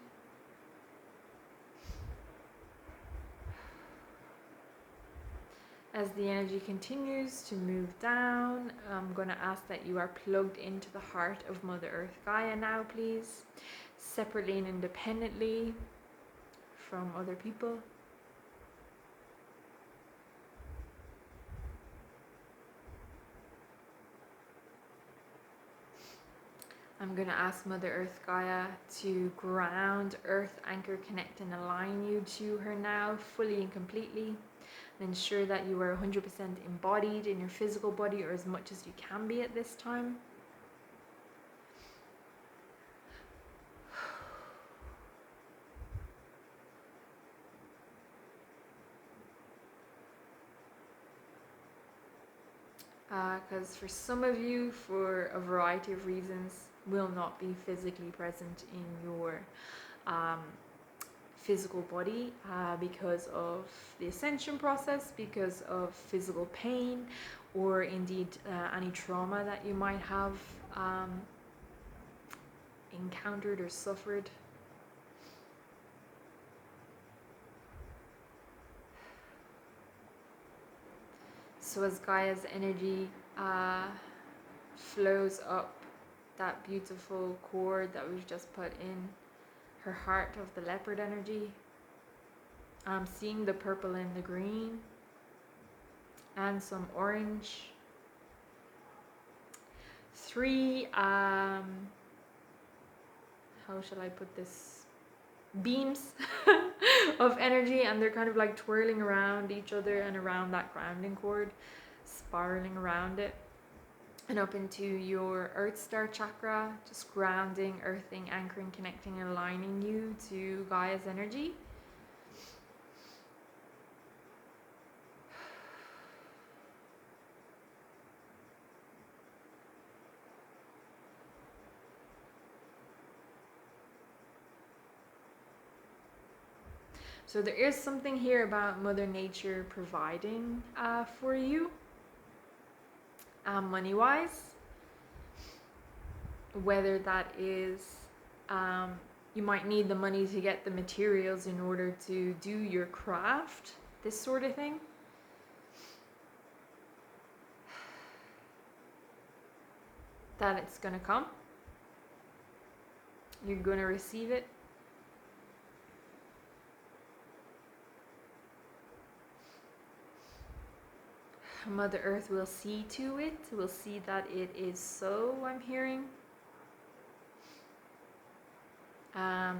As the energy continues to move down, I'm going to ask that you are plugged into the heart of Mother Earth Gaia now, please. Separately and independently from other people. I'm going to ask Mother Earth Gaia to ground, earth, anchor, connect and align you to her now fully and completely. And ensure that you are 100% embodied in your physical body, or as much as you can be at this time. Because for some of you, for a variety of reasons, will not be physically present in your physical body because of the ascension process, because of physical pain, or indeed any trauma that you might have encountered or suffered. So as Gaia's energy flows up that beautiful cord that we've just put in her heart of the leopard energy, I'm seeing the purple and the green and some orange. 3 how shall I put this, beams of energy, and they're kind of like twirling around each other and around that grounding cord, spiraling around it and up into your Earth Star chakra, just grounding, earthing, anchoring, connecting and aligning you to Gaia's energy. So there is something here about Mother Nature providing for you, money-wise. Whether that is, you might need the money to get the materials in order to do your craft, this sort of thing. That it's going to come. You're going to receive it. Mother Earth will see to it, will see that it is so, I'm hearing.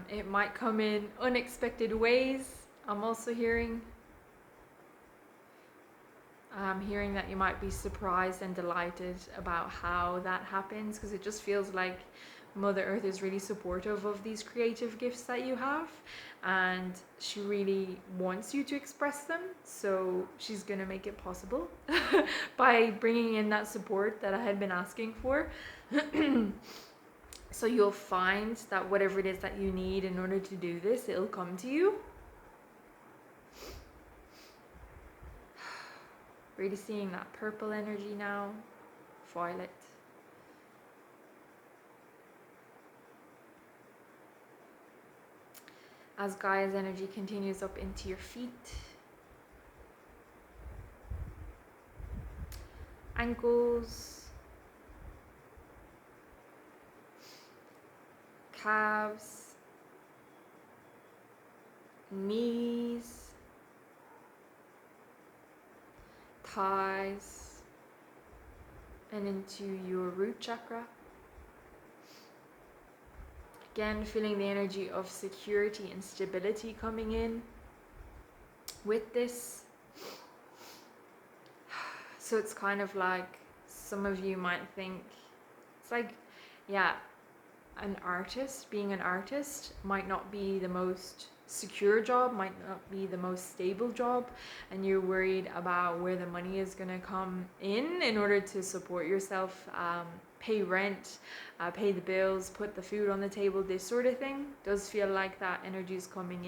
It might come in unexpected ways, I'm also hearing. I'm hearing that you might be surprised and delighted about how that happens, because it just feels like Mother Earth is really supportive of these creative gifts that you have, and she really wants you to express them. So she's going to make it possible by bringing in that support that I had been asking for. So you'll find that whatever it is that you need in order to do this, it'll come to you. Really seeing that purple energy now, violet. As Gaia's energy continues up into your feet, ankles, calves, knees, thighs, and into your root chakra. Again, feeling the energy of security and stability coming in with this. So it's kind of like, some of you might think, it's like, yeah, being an artist might not be the most secure job, might not be the most stable job, and you're worried about where the money is going to come in order to support yourself, pay rent, pay the bills, put the food on the table, this sort of thing. Does feel like that energy is coming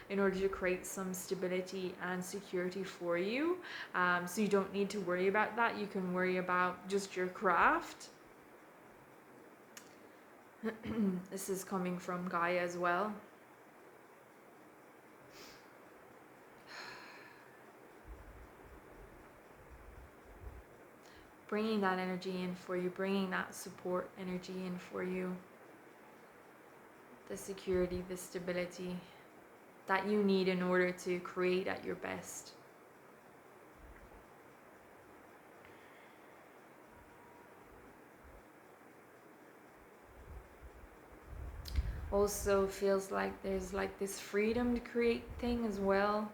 in order to create some stability and security for you. So you don't need to worry about that. You can worry about just your craft. This is coming from Gaia as well. Bringing that energy in for you, bringing that support energy in for you. The security, the stability that you need in order to create at your best. Also feels like there's like this freedom to create thing as well.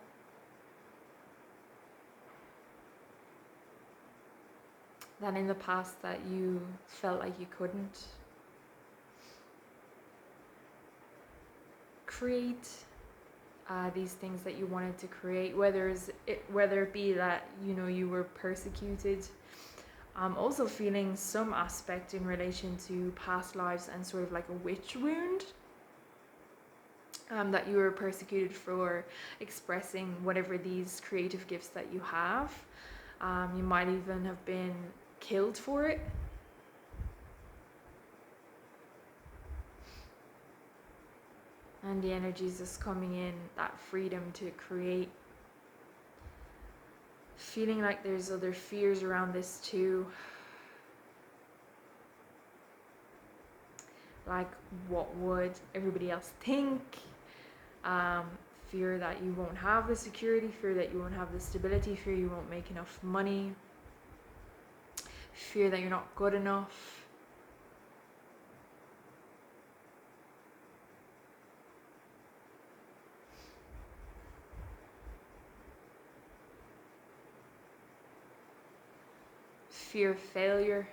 That in the past that you felt like you couldn't create these things that you wanted to create, whether it be that you were persecuted. Also feeling some aspect in relation to past lives and sort of like a witch wound. That you were persecuted for expressing whatever these creative gifts that you have. You might even have been killed for it. And the energy is just coming in, that freedom to create. Feeling like there's other fears around this too. Like, what would everybody else think? Fear that you won't have the security, fear that you won't have the stability, fear you won't make enough money, fear that you're not good enough. Fear of failure,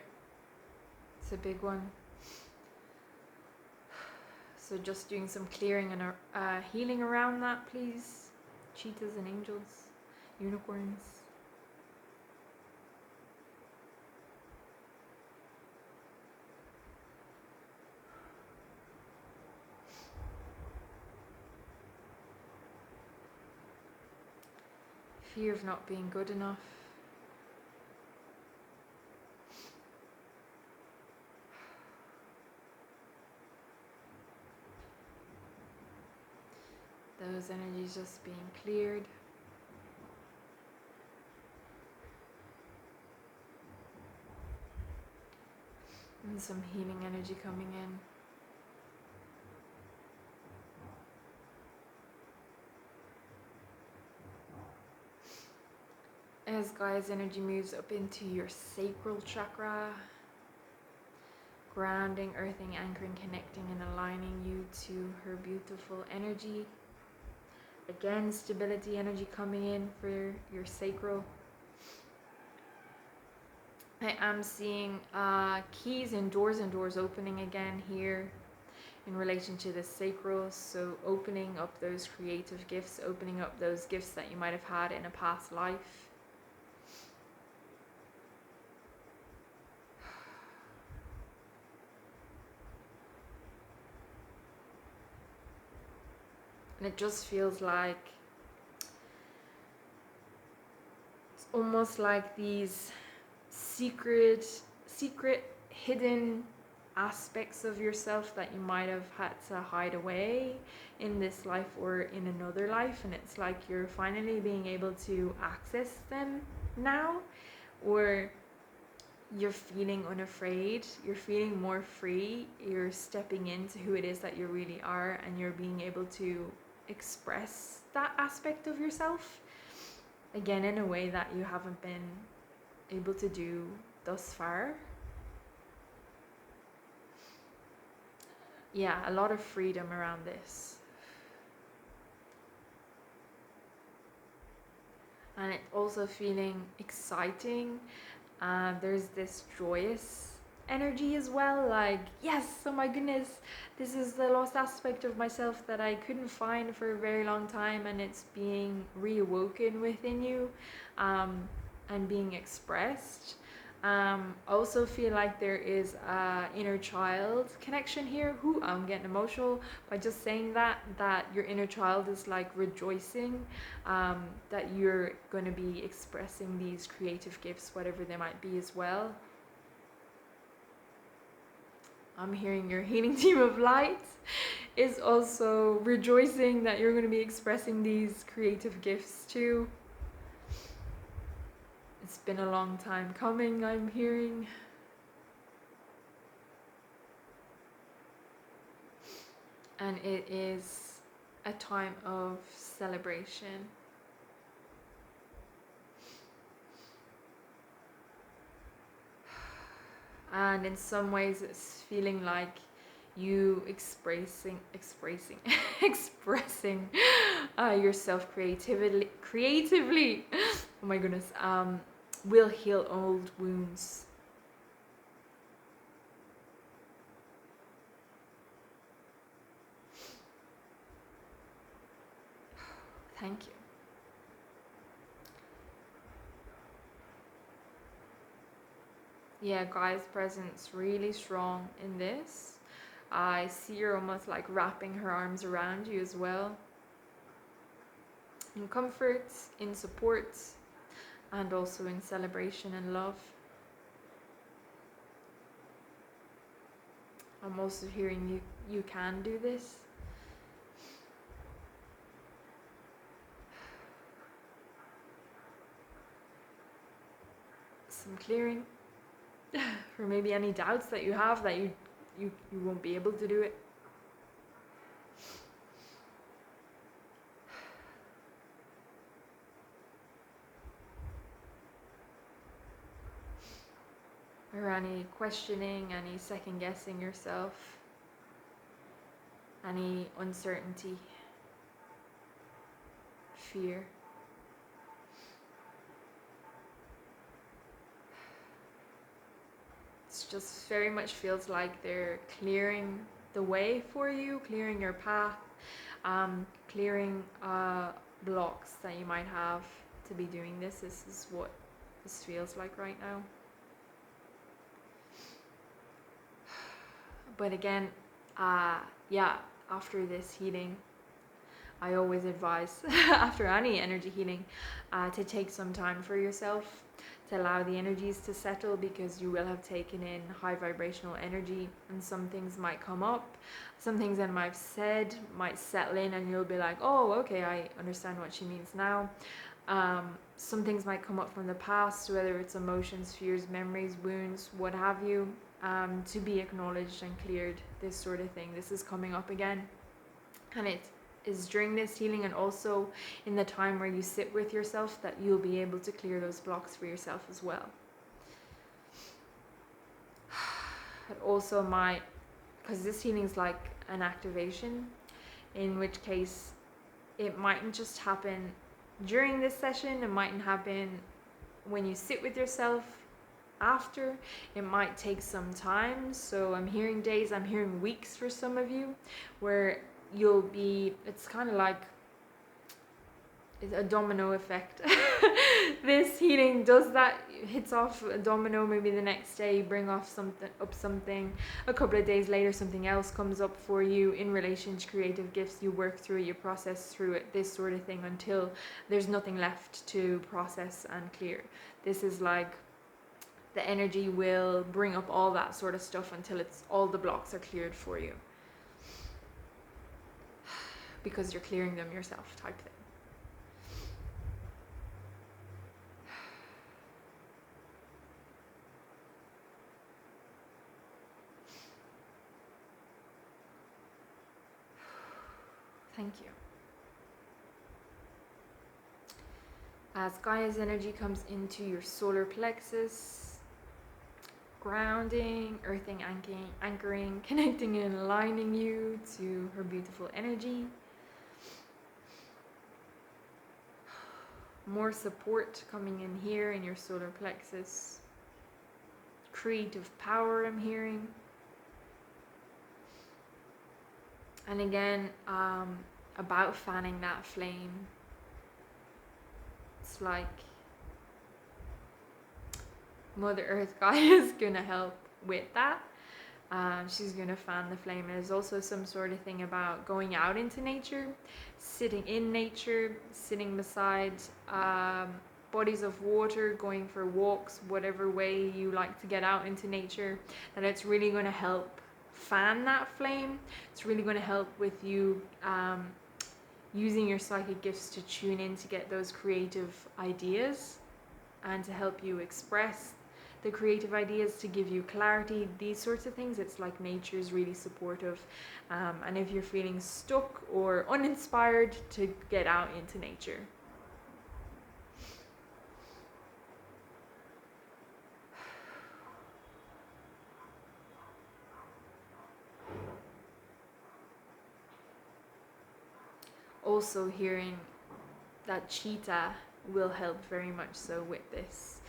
it's a big one. So just doing some clearing and healing around that, please. Cheetahs and angels, unicorns. Fear of not being good enough. Those energies just being cleared. And some healing energy coming in. As Gaia's energy moves up into your sacral chakra, grounding, earthing, anchoring, connecting, and aligning you to her beautiful energy. Again, stability energy coming in for your sacral. I am seeing keys and doors opening again here in relation to the sacral. So opening up those creative gifts, opening up those gifts that you might have had in a past life. And it just feels like it's almost like these secret hidden aspects of yourself that you might have had to hide away in this life or in another life, and it's like you're finally being able to access them now, or you're feeling unafraid, you're feeling more free, you're stepping into who it is that you really are, and you're being able to express that aspect of yourself again in a way that you haven't been able to do thus far. Yeah, a lot of freedom around this. And it's also feeling exciting. There's this joyous energy as well, like, yes, oh my goodness, this is the lost aspect of myself that I couldn't find for a very long time, and it's being reawoken within you, and being expressed. I also feel like there is a inner child connection here. I'm getting emotional by just saying that your inner child is like rejoicing, that you're going to be expressing these creative gifts, whatever they might be as well. I'm hearing your healing team of light is also rejoicing that you're going to be expressing these creative gifts too. It's been a long time coming, I'm hearing. And it is a time of celebration. And in some ways it's feeling like you expressing yourself creatively oh my goodness, will heal old wounds. Thank you. Yeah, Gaia's presence really strong in this. I see her almost like wrapping her arms around you as well, in comfort, in support, and also in celebration and love. I'm also hearing you can do this. Some clearing for maybe any doubts that you have that you won't be able to do it. Or any questioning, any second guessing yourself, any uncertainty, fear. It just very much feels like they're clearing the way for you, clearing your path, clearing blocks that you might have to be doing this. This is what this feels like right now. But again, yeah, after this healing, I always advise after any energy healing to take some time for yourself, to allow the energies to settle, because you will have taken in high vibrational energy, and some things might come up, some things that I've said might settle in, and you'll be like, oh, okay, I understand what she means now. Some things might come up from the past, whether it's emotions, fears, memories, wounds, what have you, to be acknowledged and cleared. This sort of thing, this is coming up again, and it is during this healing and also in the time where you sit with yourself that you'll be able to clear those blocks for yourself as well. It also might, because this healing is like an activation, in which case it mightn't just happen during this session, it mightn't happen when you sit with yourself, after. It might take some time. So I'm hearing days, I'm hearing weeks for some of you, where you'll be, it's kind of like a domino effect. This healing does that, hits off a domino. Maybe the next day you bring off something, a couple of days later something else comes up for you in relation to creative gifts. You work through it, you process through it, this sort of thing, until there's nothing left to process and clear. This is like the energy will bring up all that sort of stuff until it's all the blocks are cleared for you, because you're clearing them yourself, type thing. Thank you. As Gaia's energy comes into your solar plexus, grounding, earthing, anchoring, connecting and aligning you to her beautiful energy. More support coming in here in your solar plexus. Creative power I'm hearing. And again, about fanning that flame. It's like Mother Earth Gaia is going to help with that. She's going to fan the flame. And there's also some sort of thing about going out into nature, sitting in nature, sitting beside bodies of water, going for walks, whatever way you like to get out into nature, that it's really going to help fan that flame. It's really going to help with you using your psychic gifts to tune in to get those creative ideas and to help you express the creative ideas, to give you clarity, these sorts of things. It's like nature is really supportive, and if you're feeling stuck or uninspired, to get out into nature. Also hearing that Cheetah will help very much so with this,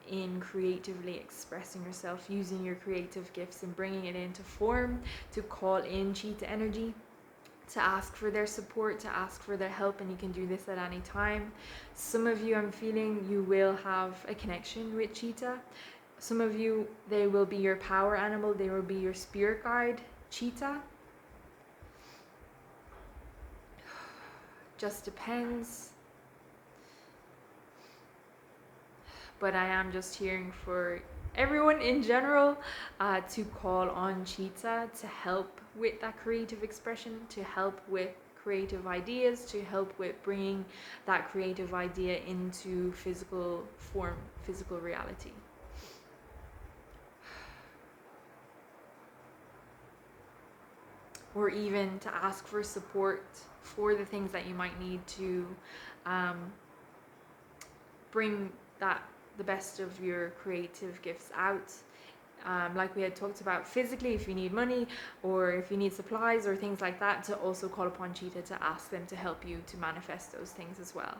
in creatively expressing yourself, using your creative gifts and bringing it into form, to call in Cheetah energy, to ask for their support, to ask for their help. And you can do this at any time. Some of you, I'm feeling you will have a connection with Cheetah. Some of you, they will be your power animal, they will be your spirit guide, Cheetah. Just depends. But I am just hearing for everyone in general to call on Cheetah to help with that creative expression, to help with creative ideas, to help with bringing that creative idea into physical form, physical reality. Or even to ask for support for the things that you might need to bring the best of your creative gifts out. Like we had talked about physically, if you need money or if you need supplies or things like that, to also call upon Cheetah to ask them to help you to manifest those things as well.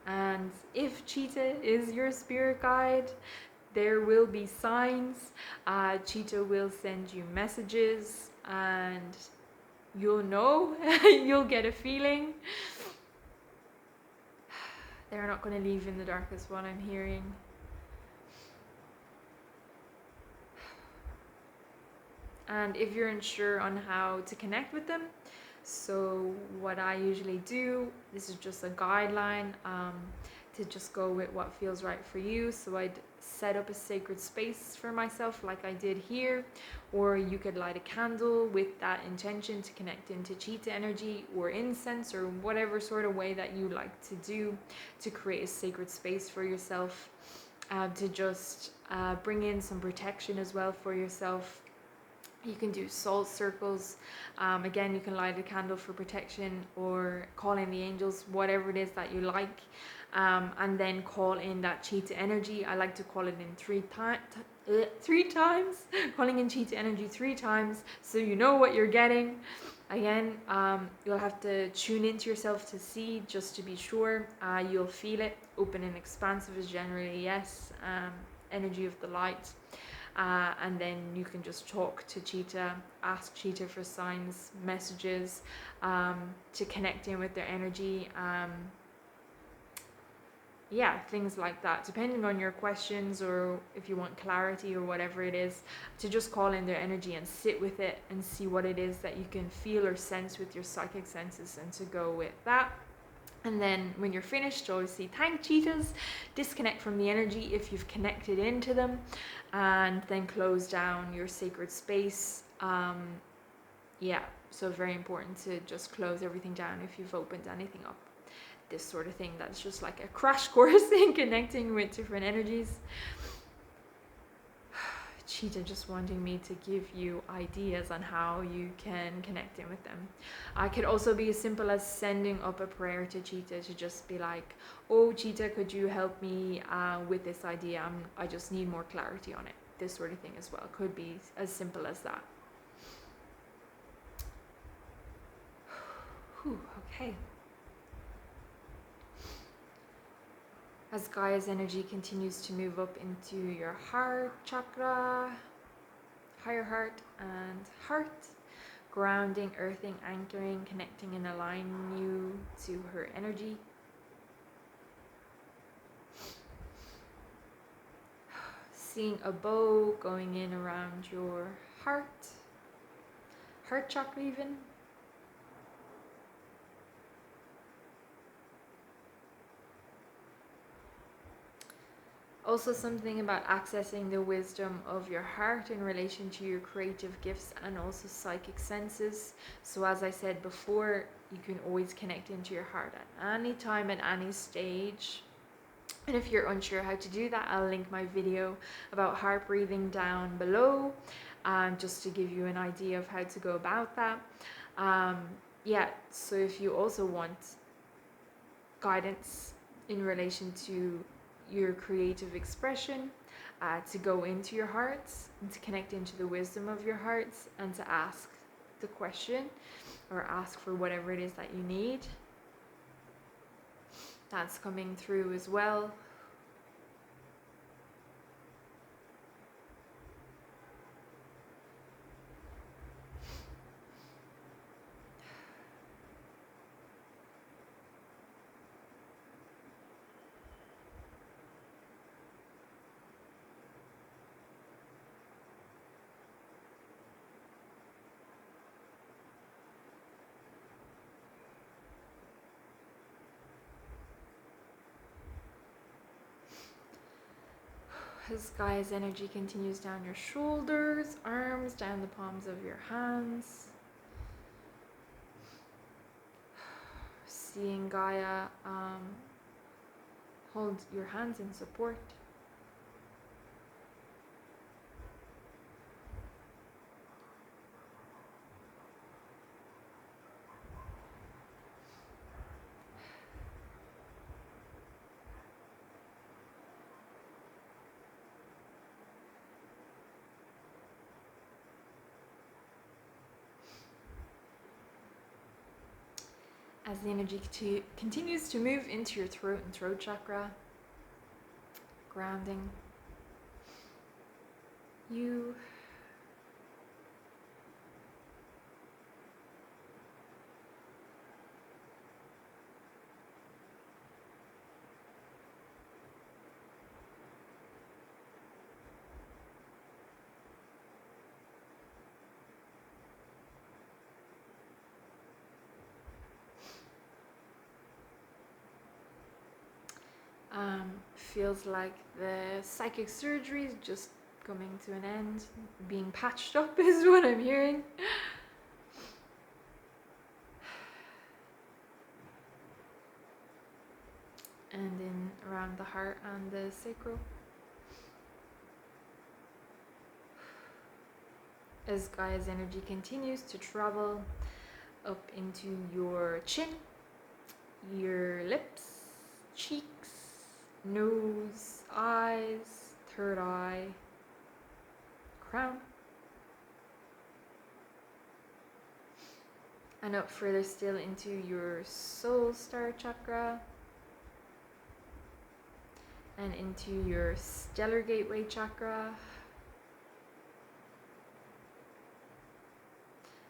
And if Cheetah is your spirit guide, there will be signs. Cheetah will send you messages and you'll know, you'll get a feeling. They're not going to leave in the dark is what I'm hearing. And if you're unsure on how to connect with them, so what I usually do, this is just a guideline to just go with what feels right for you. So I'd set up a sacred space for myself like I did here, or you could light a candle with that intention to connect into Cheetah energy, or incense, or whatever sort of way that you like to do to create a sacred space for yourself, to just bring in some protection as well for yourself. You can do salt circles. Again, you can light a candle for protection or call in the angels, whatever it is that you like. And then call in that Cheetah energy. I like to call it in three times, calling in Cheetah energy 3 times, so you know what you're getting. Again, you'll have to tune into yourself to see, just to be sure. You'll feel it. Open and expansive is generally yes. Energy of the light. And then you can just talk to Cheetah, ask Cheetah for signs, messages, to connect in with their energy. Yeah, things like that, depending on your questions, or if you want clarity or whatever it is, to just call in their energy and sit with it and see what it is that you can feel or sense with your psychic senses, and to go with that. And then when you're finished, obviously thank Cheetahs, disconnect from the energy if you've connected into them, and then close down your sacred space. Yeah, so very important to just close everything down if you've opened anything up. This sort of thing, that's just like a crash course in connecting with different energies. Cheetah just wanting me to give you ideas on how you can connect in with them. I could also be as simple as sending up a prayer to Cheetah, to just be like, oh Cheetah, could you help me with this idea? I just need more clarity on it. This sort of thing as well could be as simple as that. Whew, okay. As Gaia's energy continues to move up into your heart chakra, higher heart and heart, grounding, earthing, anchoring, connecting and aligning you to her energy. Seeing a bow going in around your heart chakra even. Also something about accessing the wisdom of your heart in relation to your creative gifts and also psychic senses. So as I said before, you can always connect into your heart at any time, at any stage. And if you're unsure how to do that, I'll link my video about heart breathing down below, just to give you an idea of how to go about that. Yeah, so if you also want guidance in relation to your creative expression, to go into your hearts and to connect into the wisdom of your hearts, and to ask the question or ask for whatever it is that you need, that's coming through as well. As Gaia's energy continues down your shoulders, arms, down the palms of your hands. Seeing Gaia hold your hands in support. As the energy continues to move into your throat and throat chakra, grounding you. Feels like the psychic surgery is just coming to an end, being patched up is what I'm hearing. And in around the heart and the sacral. As Gaia's energy continues to travel up into your chin, your lips, cheeks, nose, eyes, third eye, crown. and up further still into your soul star chakra and into your stellar gateway chakra.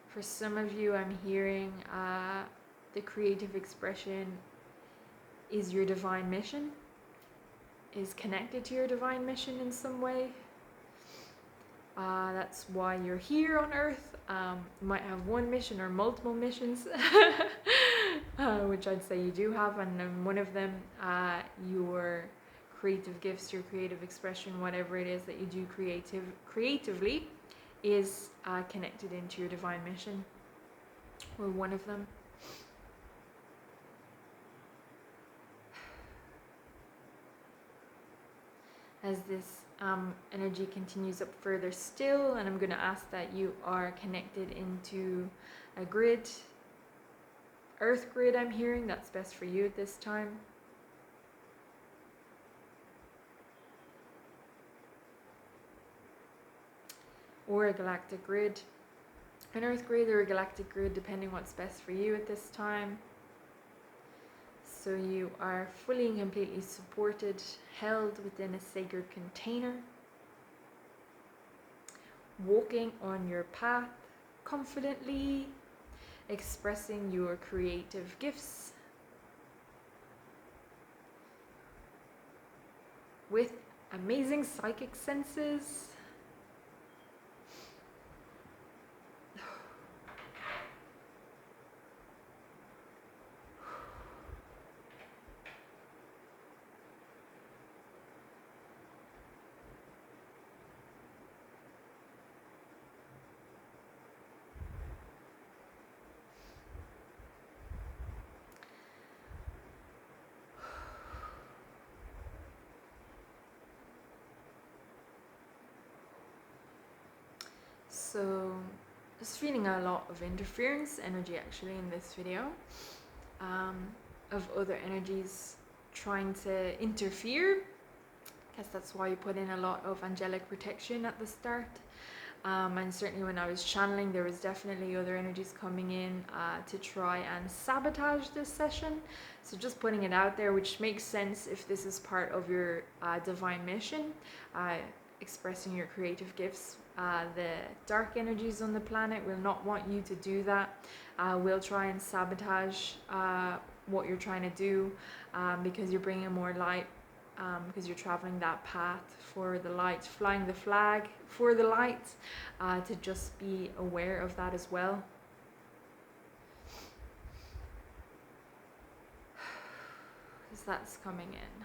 For some of you, I'm hearing the creative expression is your divine mission, is connected to your divine mission in some way. That's why you're here on Earth. You might have one mission or multiple missions, which I'd say you do have, and one of them, your creative gifts, your creative expression, whatever it is that you do creatively, is connected into your divine mission, or one of them. As this energy continues up further still, and I'm going to ask that you are connected into a grid, earth grid. I'm hearing that's best for you at this time. Or a galactic grid, an earth grid or a galactic grid, depending what's best for you at this time. So you are fully and completely supported, held within a sacred container, walking on your path confidently, expressing your creative gifts with amazing psychic senses. So just feeling a lot of interference energy actually in this video, of other energies trying to interfere. I guess that's why you put in a lot of angelic protection at the start. And certainly when I was channeling, there was definitely other energies coming in to try and sabotage this session. So just putting it out there, which makes sense if this is part of your divine mission, expressing your creative gifts. The dark energies on the planet will not want you to do that. Will try and sabotage what you're trying to do, because you're bringing more light, because you're traveling that path for the light, flying the flag for the light, to just be aware of that as well. Because that's coming in.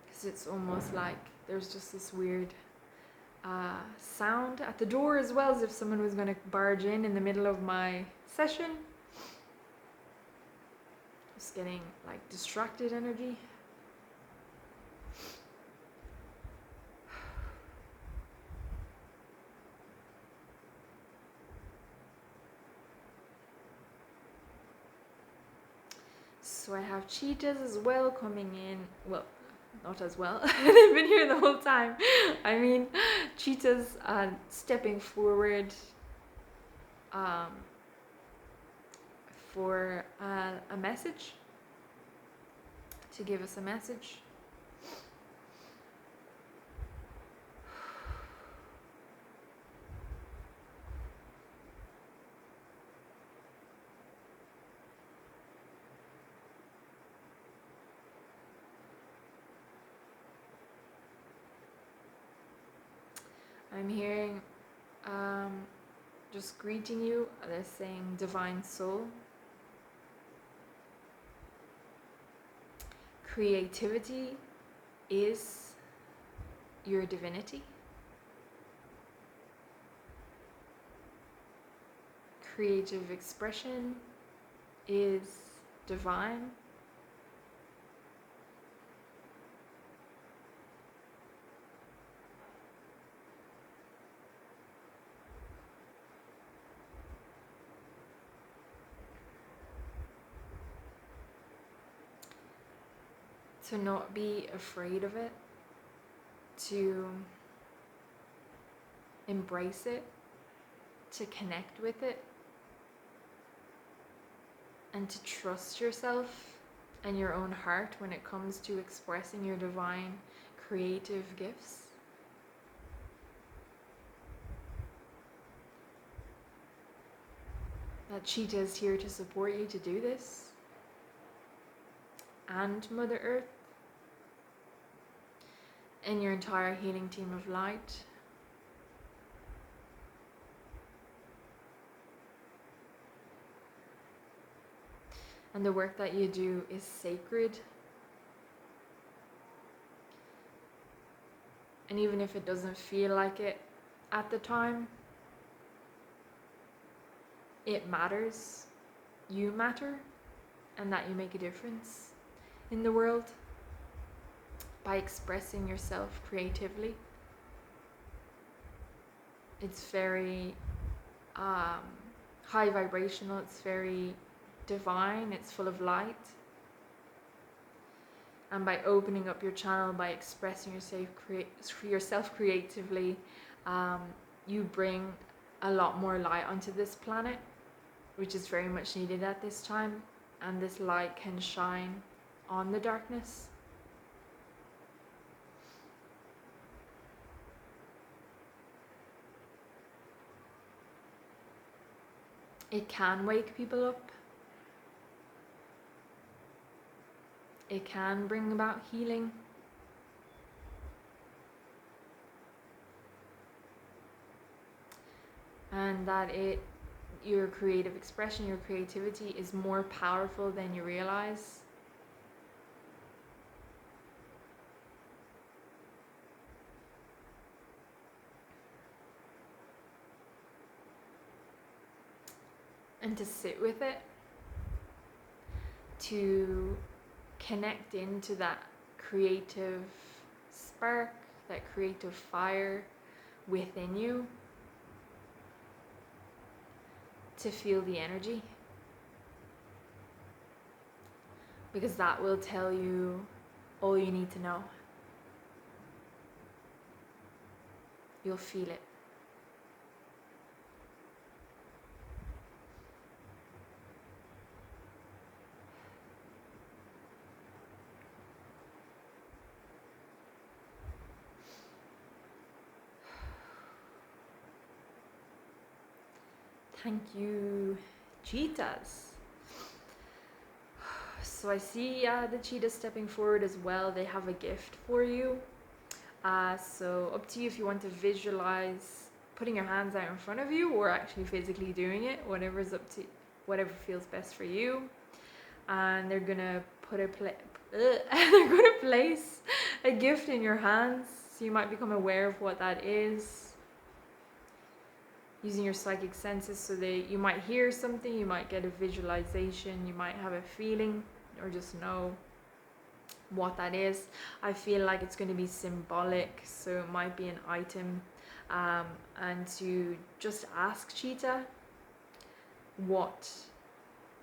Because it's almost like there's just this weird sound at the door as well, as if someone was going to barge in the middle of my session. Just getting like distracted energy. So I have cheetahs as well coming in. Well, not as well. They've been here the whole time. I mean, cheetahs stepping forward for a message, to give us a message. I'm hearing just greeting you. They're saying divine soul. Creativity is your divinity. Creative expression is divine. To not be afraid of it, to embrace it, to connect with it, and to trust yourself and your own heart when it comes to expressing your divine creative gifts. That Cheetah is here to support you to do this, and Mother Earth and your entire healing team of light. And the work that you do is sacred. And even if it doesn't feel like it at the time, it matters. You matter, and that you make a difference in the world by expressing yourself creatively. It's very high vibrational, it's very divine, it's full of light. And by opening up your channel, by expressing yourself creatively, you bring a lot more light onto this planet, which is very much needed at this time, and this light can shine on the darkness. It can wake people up. It can bring about healing. And that your creative expression, your creativity is more powerful than you realize. And to sit with it, to connect into that creative spark, that creative fire within you, to feel the energy, because that will tell you all you need to know. You'll feel it. Thank you, cheetahs. So I see the cheetahs stepping forward as well. They have a gift for you. So up to you if you want to visualize putting your hands out in front of you or actually physically doing it, whatever feels best for you. And they're gonna they're gonna place a gift in your hands, so you might become aware of what that is, using your psychic senses. So you might hear something, you might get a visualization, you might have a feeling, or just know what that is. I feel like it's going to be symbolic, so it might be an item, and to just ask Cheetah what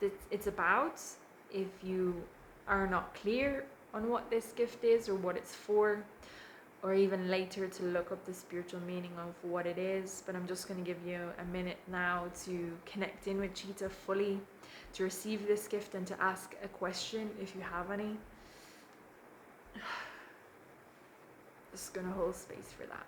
it's about if you are not clear on what this gift is or what it's for, or even later to look up the spiritual meaning of what it is. But I'm just going to give you a minute now to connect in with Cheetah fully, to receive this gift and to ask a question if you have any. Just going to hold space for that.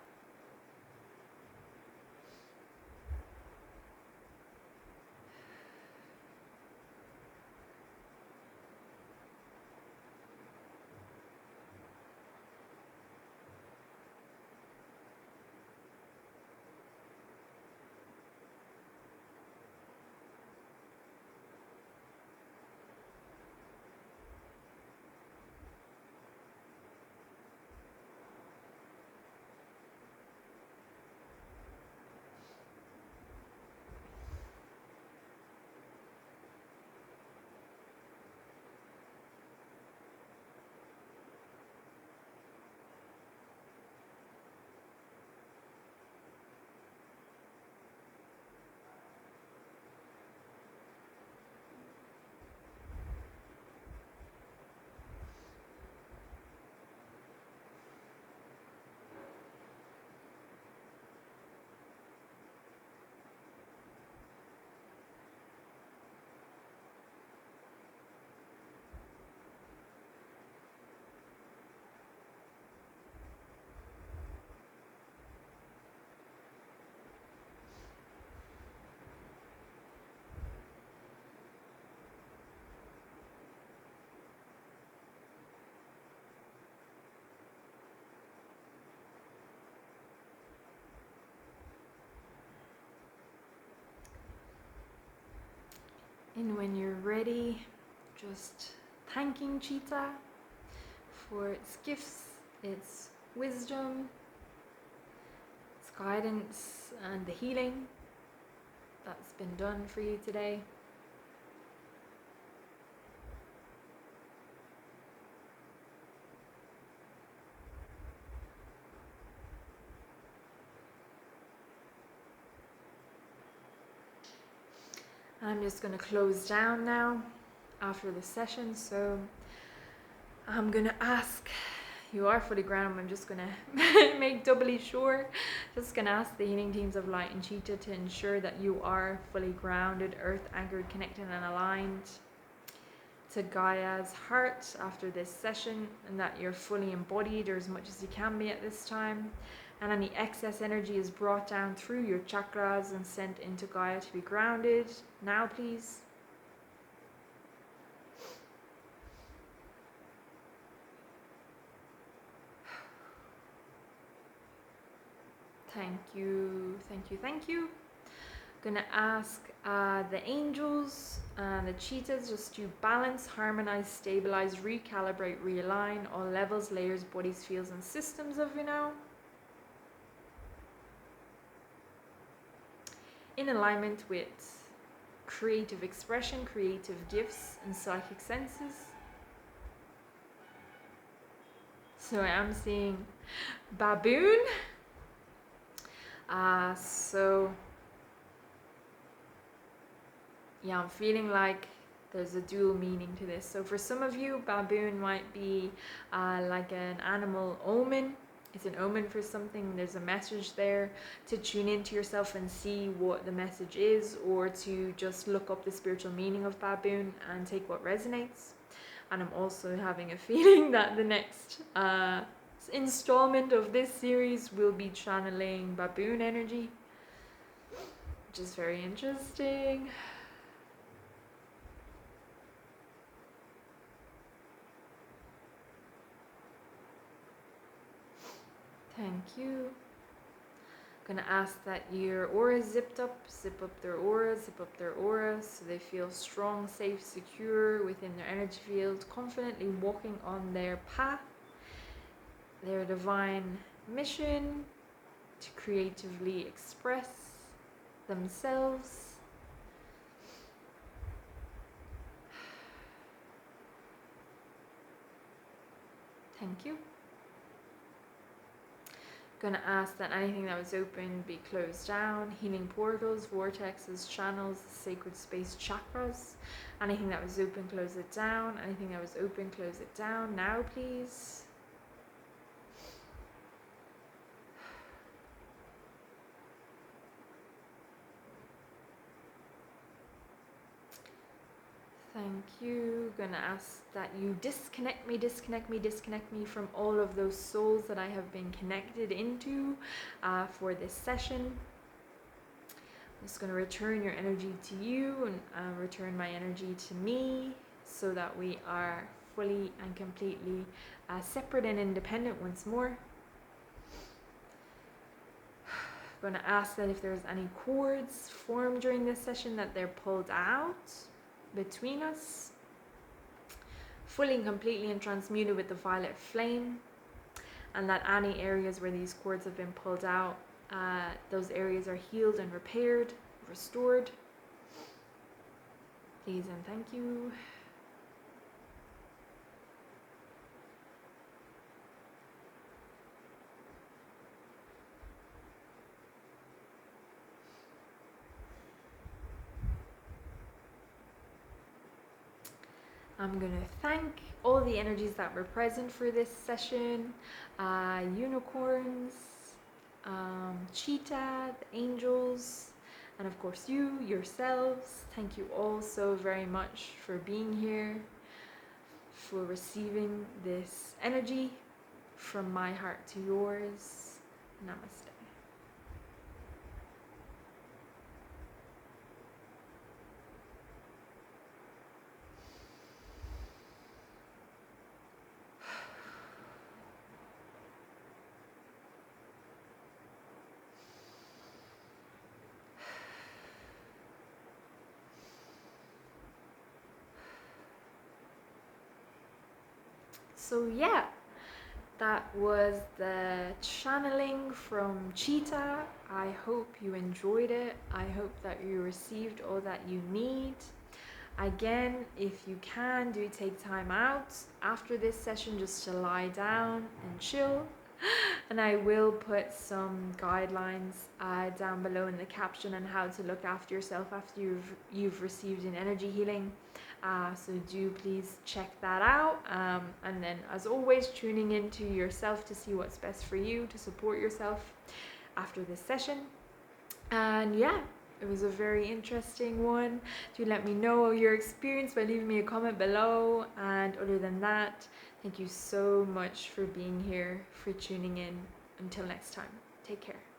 And when you're ready, just thanking Cheetah for its gifts, its wisdom, its guidance, and the healing that's been done for you today. I'm just going to close down now after the session, so I'm going to ask, you are fully grounded, I'm just going to make doubly sure, just going to ask the healing teams of Light and Cheetah to ensure that you are fully grounded, earth anchored, connected and aligned to Gaia's heart after this session, and that you're fully embodied or as much as you can be at this time, and any excess energy is brought down through your chakras and sent into Gaia to be grounded. Now please. Thank you, thank you, thank you. Gonna ask the angels and the cheetahs just to balance, harmonize, stabilize, recalibrate, realign all levels, layers, bodies, fields and systems of you now, in alignment with creative expression, creative gifts and psychic senses. So I am seeing baboon. So yeah, I'm feeling like there's a dual meaning to this. So for some of you, baboon might be like an animal omen. It's an omen for something. There's a message there to tune into yourself and see what the message is, or to just look up the spiritual meaning of baboon and take what resonates. And I'm also having a feeling that the next installment of this series will be channeling baboon energy, which is very interesting. Thank you. I'm gonna ask that your aura zipped up, zip up their aura, zip up their aura so they feel strong, safe, secure within their energy field, confidently walking on their path, their divine mission to creatively express themselves. Thank you. Gonna ask that anything that was open be closed down, healing portals, vortexes, channels, sacred space, chakras. Anything that was open, close it down. Anything that was open, close it down. Now please. Thank you. Gonna ask that you disconnect me from all of those souls that I have been connected into for this session. I'm just gonna return your energy to you and return my energy to me, so that we are fully and completely separate and independent once more. I'm gonna ask that if there's any cords formed during this session, that they're pulled out between us, fully and completely and transmuted with the violet flame, and that any areas where these cords have been pulled out, those areas are healed and repaired, restored. Please and thank you. I'm going to thank all the energies that were present for this session, unicorns, Cheetah, the angels, and of course you, yourselves. Thank you all so very much for being here, for receiving this energy from my heart to yours. Namaste. So yeah, that was the channeling from Cheetah. I hope you enjoyed it. I hope that you received all that you need. Again, if you can, do take time out after this session just to lie down and chill. And I will put some guidelines down below in the caption on how to look after yourself after you've received an energy healing. So do please check that out. And then, as always, tuning into yourself to see what's best for you to support yourself after this session. And yeah, it was a very interesting one. Do let me know your experience by leaving me a comment below. And other than that, thank you so much for being here, for tuning in. Until next time, take care.